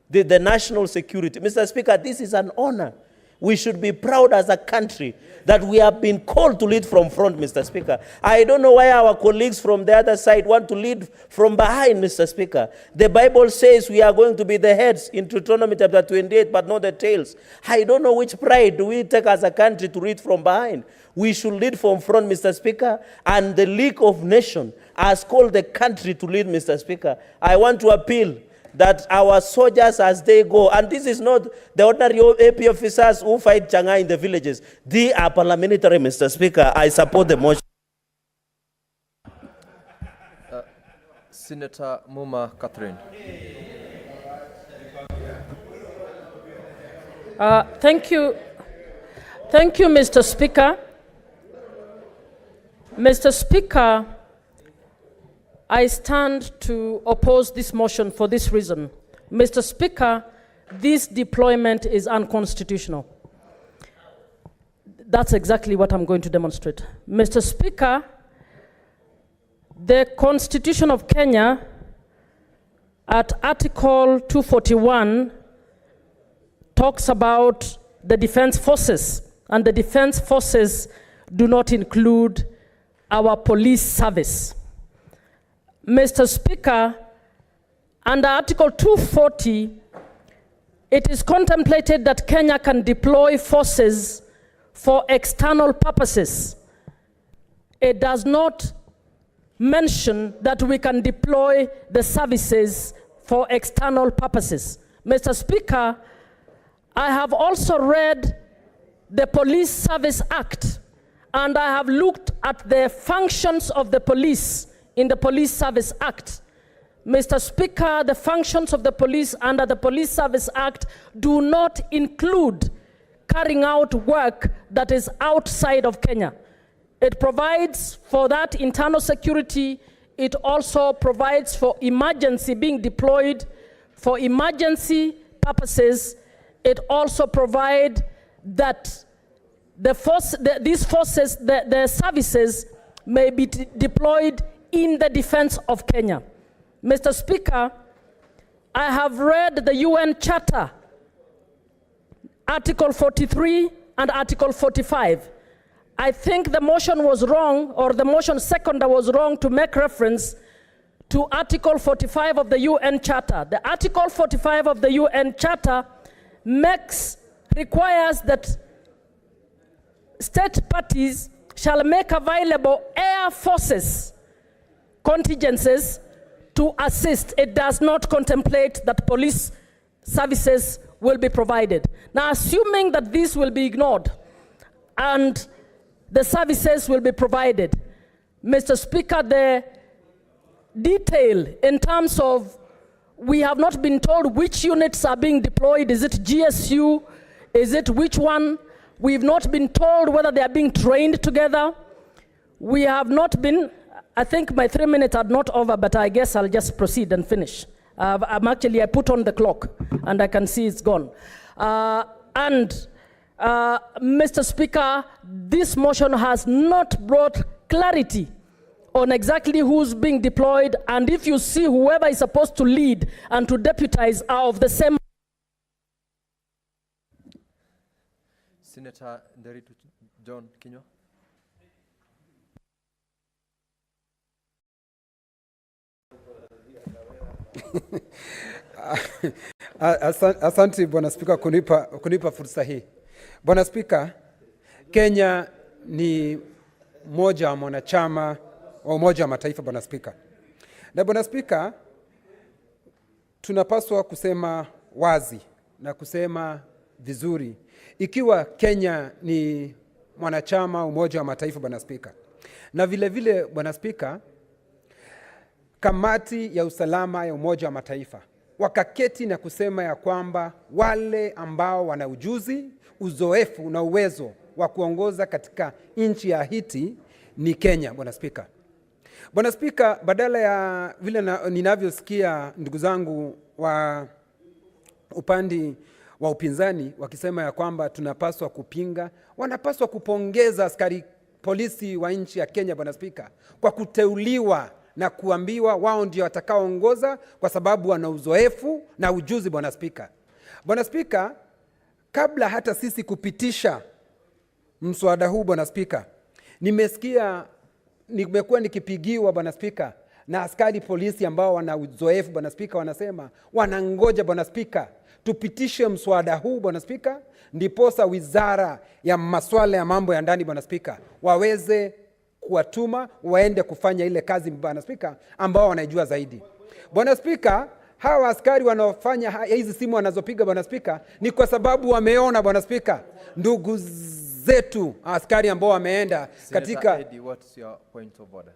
The national security. Mr. Speaker, this is an honor. We should be proud as a country that we have been called to lead from front, Mr. Speaker. I don't know why our colleagues from the other side want to lead from behind, Mr. Speaker. The Bible says we are going to be the heads in Deuteronomy chapter 28, but not the tails. I don't know which pride do we take as a country to lead from behind. We should lead from front, Mr. Speaker, and the League of Nations has called the country to lead, Mr. Speaker. I want to appeal that our soldiers, as they go, and this is not the ordinary AP officers who fight Changa in the villages. They are paramilitary, Mr. Speaker. I support the motion. Senator Muma Catherine. Thank you, Mr. Speaker. Mr. Speaker, I stand to oppose this motion for this reason. Mr. Speaker, this deployment is unconstitutional. That's exactly what I'm going to demonstrate. Mr. Speaker, the Constitution of Kenya at Article 241 talks about the defense forces, and the defense forces do not include our police service. Mr. Speaker, under Article 240, it is contemplated that Kenya can deploy forces for external purposes. It does not mention that we can deploy the services for external purposes. Mr. Speaker, I have also read the Police Service Act, and I have looked at the functions of the police in the Police Service Act. Mr. Speaker, the functions of the police under the Police Service Act do not include carrying out work that is outside of Kenya. It provides for that internal security. It also provides for emergency being deployed for emergency purposes. It also provides that these forces, the services may be deployed in the defense of Kenya. Mr. Speaker, I have read the UN Charter, Article 43 and Article 45. I think the motion was wrong, or the motion seconder was wrong to make reference to Article 45 of the UN Charter. The Article 45 of the UN Charter requires that state parties shall make available air forces contingencies to assist. It does not contemplate that police services will be provided. Now, assuming that this will be ignored and the services will be provided, Mr. Speaker, the detail in terms of, we have not been told which units are being deployed. Is it GSU? Is it which one? We've not been told whether they are being trained together. We have not been, I think my 3 minutes are not over, but I guess I'll just proceed and finish. I put on the clock and I can see it's gone. Mr. Speaker, this motion has not brought clarity on exactly who's being deployed, and if you see whoever is supposed to lead and to deputize are of the same. Senator Nderitu John Kinywa. Asante Bwana Spika kunipa fursa hii. Bwana Spika, Kenya ni moja wa mwanachama wa Umoja wa Mataifa, Bwana Spika. Na Bwana Spika, tunapaswa kusema wazi na kusema vizuri ikiwa Kenya ni mwanachama Umoja wa Mataifa, Bwana Spika. Na vile vile Bwana Spika, kamati ya usalama ya Umoja wa Mataifa wakaketi na kusema ya kwamba wale ambao wana ujuzi, uzoefu na uwezo wa kuongoza katika nchi ya Haiti ni Kenya, Bwana Spika. Bwana Spika, badala ya vile ninavyosikia ndugu zangu wa upande wa upinzani wakisema ya kwamba tunapaswa kupinga, wanapaswa kupongeza askari polisi wa nchi ya Kenya, Bwana Spika, kwa kuteuliwa na kuambiwa wao ndio watakaoongoza kwa sababu wana uzoefu na ujuzi, Bwana Spika. Bwana Spika, kabla hata sisi kupitisha mswada huu, Bwana Spika, nimekuwa nikipigiwa, Bwana Spika, na askari polisi ambao wana uzoefu, Bwana Spika, wanasema wanangoja, Bwana Spika, tupitishe mswada huu, Bwana Spika, ndiposa wizara ya masuala ya mambo ya ndani, Bwana Spika, waweze kuwatuma waende kufanya ile kazi, Bwana Spika, ambao wanaijua zaidi. Bwana Spika, hawa askari wanaofanya hizi simu wanazopiga, Bwana Spika, ni kwa sababu wameona, Bwana Spika, ndugu zetu askari ambao wameenda katika Eddie, what's your point of order?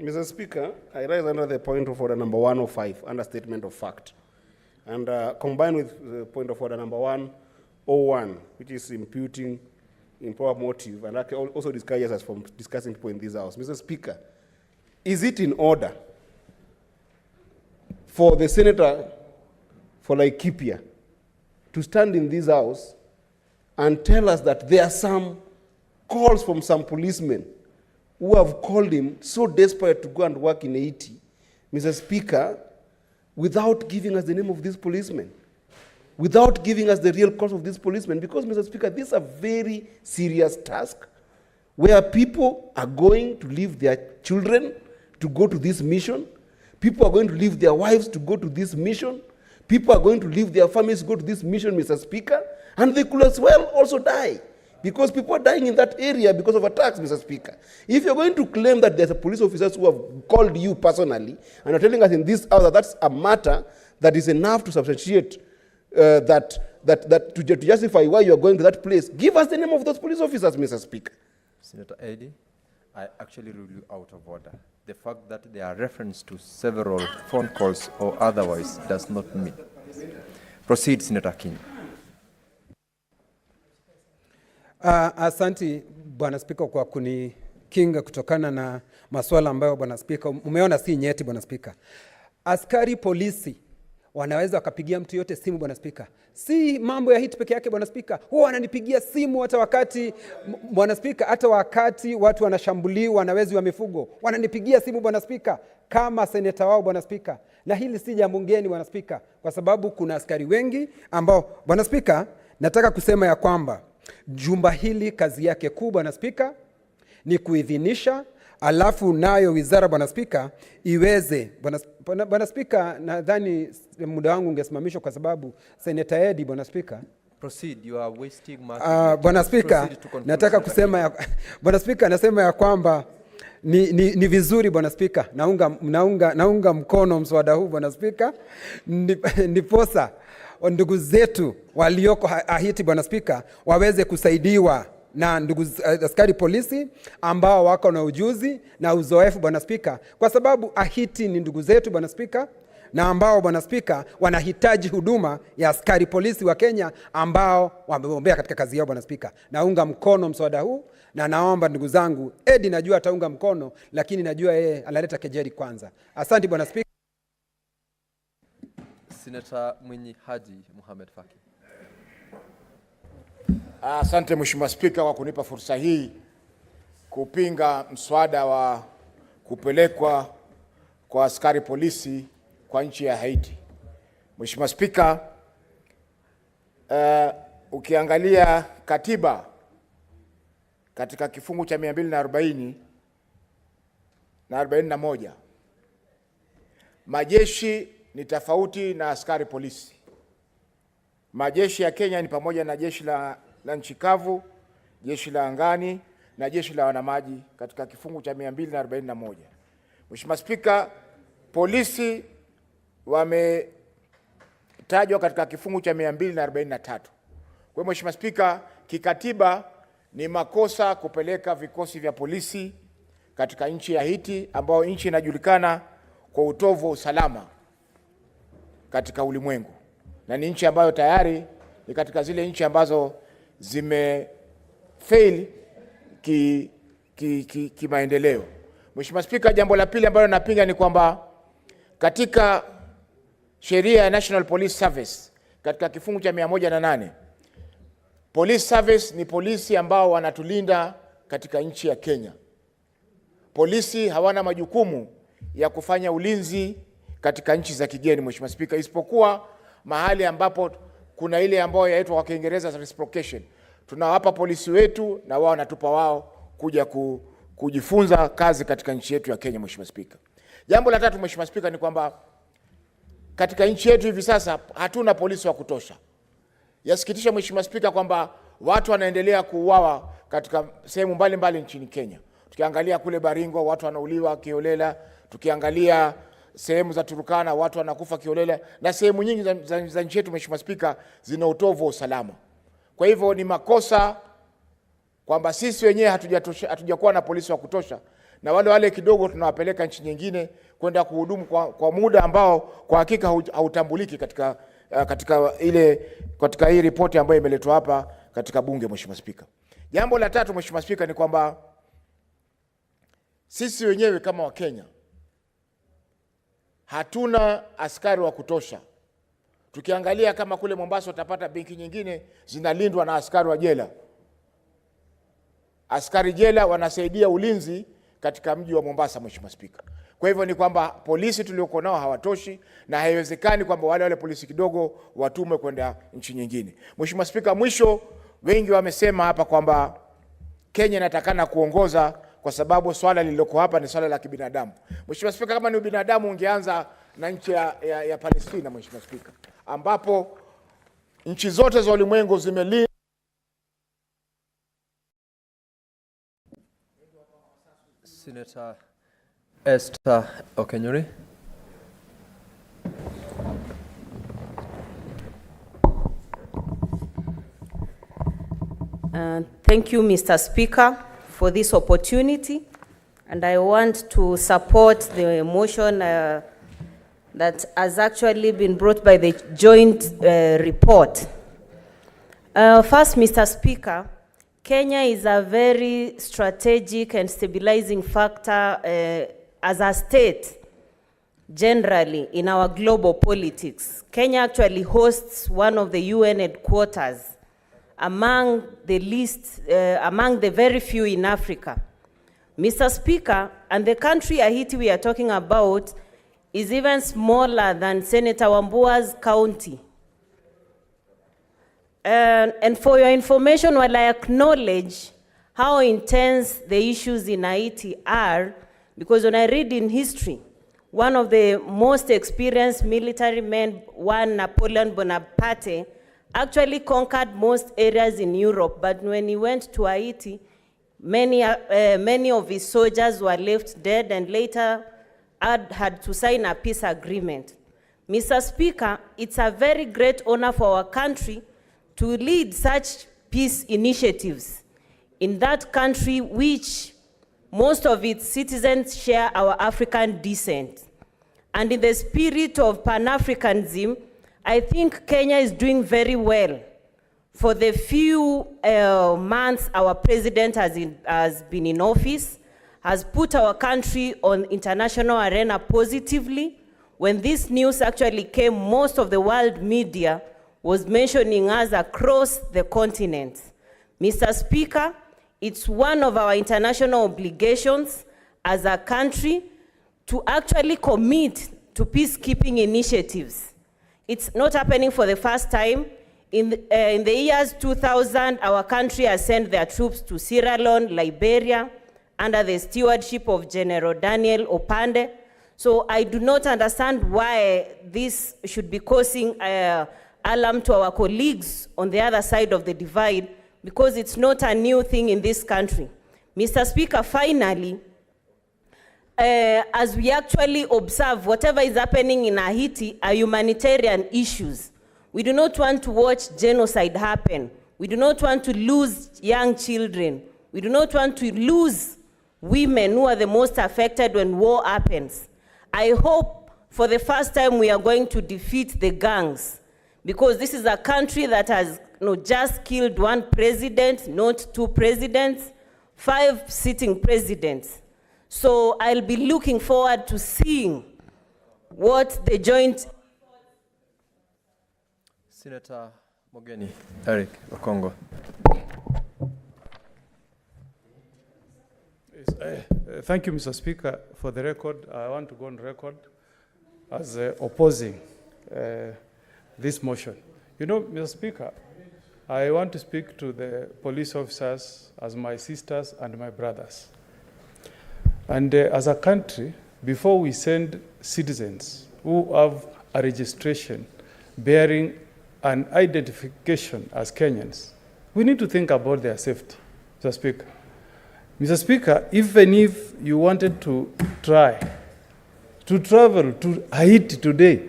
Mr. Speaker, I rise under the point of order number 105, understatement of fact. And combined with point of order number 101, which is imputing improper motive, and also discourages us from discussing people in this house. Mr. Speaker, is it in order for the senator for Laikipia to stand in this house and tell us that there are some calls from some policemen who have called him so desperate to go and work in Haiti, Mr. Speaker, without giving us the name of these policemen, without giving us the real cause of these policemen? Because, Mr. Speaker, this is a very serious task where people are going to leave their children to go to this mission. People are going to leave their wives to go to this mission. People are going to leave their families to go to this mission, Mr. Speaker, and they could as well also die, because people are dying in that area because of attacks, Mr. Speaker. If you're going to claim that there's a police officers who have called you personally and are telling us in this hour that that's a matter that is enough to substantiate to justify why you're going to that place, give us the name of those police officers, Mr. Speaker. Senator Eddie, I actually rule you out of order. The fact that there are reference to several phone calls or otherwise does not mean. Proceed, Senator King. Asante Bwana Spika kwa kunikinga kutokana na masuala ambayo Bwana Spika umeona si nyeti, Bwana Spika. Askari polisi wanaweza wakapigia mtu yote simu, Bwana Spika. Si mambo ya Haiti peke yake, Bwana Spika. Huwa wananipigia simu hata wakati, Bwana Spika, hata wakati watu wanashambuliwa na wezi wa mifugo. Wananipigia simu, Bwana Spika, kama seneta wao, Bwana Spika. Na hili si jambo ngeni, Bwana Spika, kwa sababu kuna askari wengi ambao, Bwana Spika, nataka kusema ya kwamba jumba hili kazi yake kuu, Bwana Spika, ni kuidhinisha alafu nayo wizara Bwana Spika iweze Bwana Spika, nadhani muda wangu ungesimamishwa kwa sababu Senator Edi, Bwana Spika. Proceed, you are wasting my Bwana Spika, nataka kusema Bwana Spika, nasema ya kwamba ni vizuri Bwana Spika, naunga mkono mswada huu Bwana Spika, ndiposa ndugu zetu walioko Haiti Bwana Spika waweze kusaidiwa na ndugu askari polisi ambao wako na ujuzi na uzoefu Bwana Spika, kwa sababu Haiti ni ndugu zetu Bwana Spika, na ambao Bwana Spika wanahitaji huduma ya askari polisi wa Kenya ambao wamebombea katika kazi yao Bwana Spika. Naunga mkono mswada huu na naomba ndugu zangu, Edi najua ataunga mkono, lakini najua yeye analeta kejeli kwanza. Asante Bwana Spika. Senator Mwinyi Haji Mohamed Faki. Asante Mheshimiwa Spika kwa kunipa fursa hii kupinga mswada wa kupelekwa kwa askari polisi kwa nchi ya Haiti. Mheshimiwa Spika, ukiangalia katiba katika kifungu cha 240 na 41, majeshi ni tofauti na askari polisi. Majeshi ya Kenya ni pamoja na jeshi la nchi kavu, jeshi la angani na jeshi la wanamaji katika kifungu cha 241. Mheshimiwa Spika, polisi wametajwa katika kifungu cha 243. Kwa hiyo Mheshimiwa Spika, kikatiba ni makosa kupeleka vikosi vya polisi katika nchi ya Haiti, ambayo nchi inajulikana kwa utovu wa usalama katika ulimwengu, na ni nchi ambayo tayari ni katika zile nchi ambazo zimefail kimaendeleo. Mheshimiwa Spika, jambo la pili ambalo napinga ni kwamba katika sheria ya National Police Service katika kifungu cha 108, Police Service ni polisi ambao wanatulinda katika nchi ya Kenya. Polisi hawana majukumu ya kufanya ulinzi katika nchi za kigeni Mheshimiwa Spika, isipokuwa mahali ambapo kuna ile ambayo yaitwa kwa Kiingereza reciprocation. Tunawapa polisi wetu na wao wanatupa wao kuja kujifunza kazi katika nchi yetu ya Kenya Mheshimiwa Spika. Jambo la tatu Mheshimiwa Spika ni kwamba katika nchi yetu hivi sasa hatuna polisi wa kutosha. Yasikitisha Mheshimiwa Spika kwamba watu wanaendelea kuuawa katika sehemu mbalimbali nchini Kenya. Tukiangalia kule Baringo watu wanauliwa kiholela, tukiangalia sehemu za Turkana watu wanakufa kiholela, na sehemu nyingi za nchi yetu Mheshimiwa Spika zina utovu wa usalama. Kwa hivyo ni makosa kwamba sisi wenyewe hatujakuwa na polisi wa kutosha, na wale kidogo tunawapeleka nchi nyingine kwenda kuhudumu kwa muda ambao kwa hakika hautambuliki katika hii ripoti ambayo imeletwa hapa katika bunge Mheshimiwa Spika. Jambo la tatu Mheshimiwa Spika ni kwamba sisi wenyewe kama Wakenya hatuna askari wa kutosha. Tukiangalia kama kule Mombasa utapata benki nyingine zinalindwa na askari wa jela. Askari jela wanasaidia ulinzi katika mji wa Mombasa Mheshimiwa Spika. Kwa hivyo ni kwamba polisi tulioko nao hawatoshi, na haiwezekani kwamba wale polisi kidogo watumwe kwenda nchi nyingine. Mheshimiwa Spika, mwisho, wengi wamesema hapa kwamba Kenya inatakana kuongoza kwa sababu swala lililoko hapa ni swala la kibinadamu. Mheshimiwa Spika, kama ni ubinadamu ungeanza na nchi ya Palestina Mheshimiwa Spika, ambapo nchi zote za ulimwengu zimelinda. Senator Esther Okenyori. Thank you, Mr. Speaker, for this opportunity, and I want to support the motion that has actually been brought by the joint report. First, Mr. Speaker, Kenya is a very strategic and stabilizing factor as a state generally in our global politics. Kenya actually hosts one of the UN headquarters among the very few in Africa. Mr. Speaker, and the country Haiti we are talking about is even smaller than Senator Wambua's county. And for your information, while I acknowledge how intense the issues in Haiti are, because when I read in history, one of the most experienced military men, one Napoleon Bonaparte, actually conquered most areas in Europe, but when he went to Haiti, many of his soldiers were left dead and later had to sign a peace agreement. Mr. Speaker, it's a very great honor for our country to lead such peace initiatives in that country which most of its citizens share our African descent. And in the spirit of Pan-Africanism, I think Kenya is doing very well. For the few months our president has been in office, has put our country on international arena positively. When this news actually came, most of the world media was mentioning us across the continent. Mr. Speaker, it's one of our international obligations as a country to actually commit to peacekeeping initiatives. It's not happening for the first time. In the years 2000, our country has sent their troops to Sierra Leone, Liberia, under the stewardship of General Daniel Opande. So I do not understand why this should be causing alarm to our colleagues on the other side of the divide, because it's not a new thing in this country. Mr. Speaker, finally, as we actually observe whatever is happening in Haiti are humanitarian issues. We do not want to watch genocide happen. We do not want to lose young children. We do not want to lose women who are the most affected when war happens. I hope for the first time we are going to defeat the gangs, because this is a country that has just killed one president, not two presidents, 5 sitting presidents. So I'll be looking forward to seeing what the joint... Senator Mogeni, Eric Okongo. Thank you, Mr. Speaker. For the record, I want to go on record as opposing this motion. You know, Mr. Speaker, I want to speak to the police officers as my sisters and my brothers. And as a country, before we send citizens who have a registration bearing an identification as Kenyans, we need to think about their safety, Mr. Speaker. Mr. Speaker, even if you wanted to try to travel to Haiti today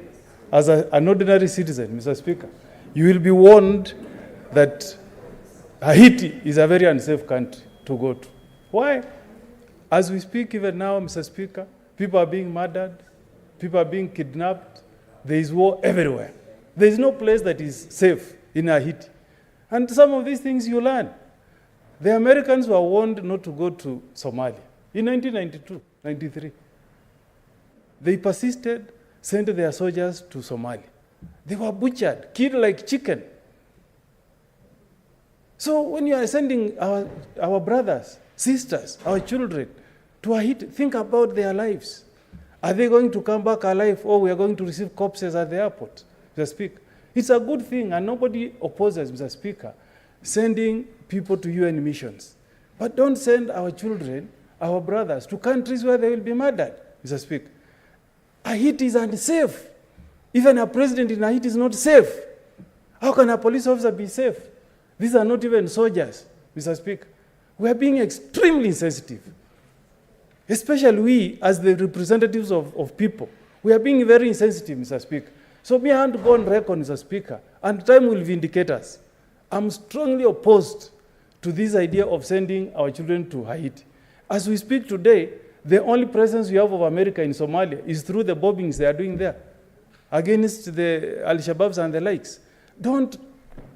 as an ordinary citizen, Mr. Speaker, you will be warned that Haiti is a very unsafe country to go to. Why? As we speak even now, Mr. Speaker, people are being murdered, people are being kidnapped, there is war everywhere. There is no place that is safe in Haiti. And some of these things you learn. The Americans were warned not to go to Somalia in 1992, 93. They persisted, sent their soldiers to Somalia. They were butchered, killed like chicken. So when you are sending our brothers, sisters, our children to Haiti, think about their lives. Are they going to come back alive, or we are going to receive corpses at the airport, Mr. Speaker? It's a good thing, and nobody opposes, Mr. Speaker, sending people to UN missions. But don't send our children, our brothers, to countries where they will be murdered, Mr. Speaker. Haiti is unsafe. Even a president in Haiti is not safe. How can a police officer be safe? These are not even soldiers, Mr. Speaker. We are being extremely sensitive, especially we as the representatives of people. We are being very insensitive, Mr. Speaker. So me, I want to go on record, Mr. Speaker, and time will vindicate us. I'm strongly opposed to this idea of sending our children to Haiti. As we speak today, the only presence we have of America in Somalia is through the bombings they are doing there against the Al-Shabaabs and the likes.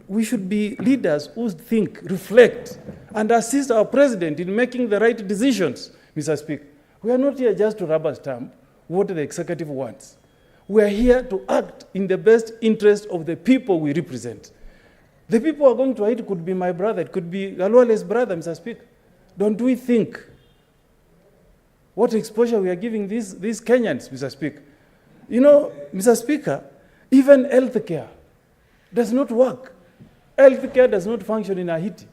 We should be leaders who think, reflect, and assist our president in making the right decisions, Mr. Speaker. We are not here just to rubber stamp what the executive wants. We are here to act in the best interest of the people we represent. The people who are going to Haiti could be my brother, it could be Galwale's brother, Mr. Speaker. Don't we think what exposure we are giving these Kenyans, Mr. Speaker? You know, Mr. Speaker, even healthcare does not work. Healthcare does not function in Haiti.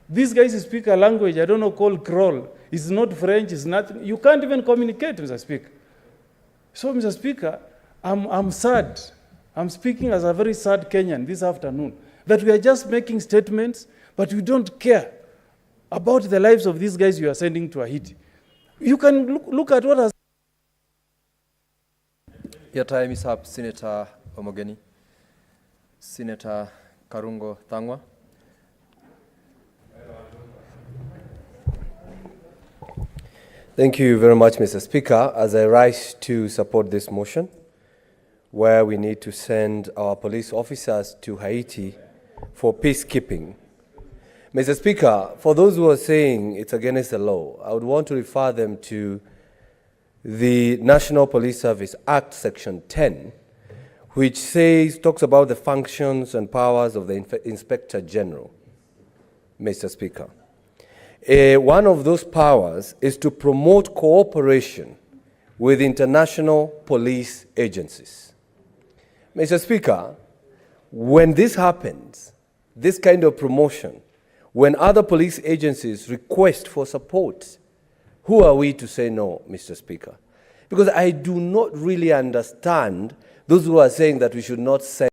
These guys speak a language, I don't know, called crawl. It's not French, it's nothing. You can't even communicate, Mr. Speaker. So, Mr. Speaker, I'm sad. I'm speaking as a very sad Kenyan this afternoon, that we are just making statements, but we don't care about the lives of these guys you are sending to Haiti. You can look at what has... Your time is up, Senator Omogeni. Senator Karungo Thangwa. Thank you very much, Mr. Speaker. As I rise to support this motion, where we need to send our police officers to Haiti for peacekeeping. Mr. Speaker, for those who are saying it's against the law, I would want to refer them to the National Police Service Act, Section 10, which talks about the functions and powers of the Inspector General, Mr. Speaker. One of those powers is to promote cooperation with international police agencies. Mr. Speaker, when this happens, this kind of promotion, when other police agencies request for support, who are we to say no, Mr. Speaker? Because I do not really understand those who are saying that we should not send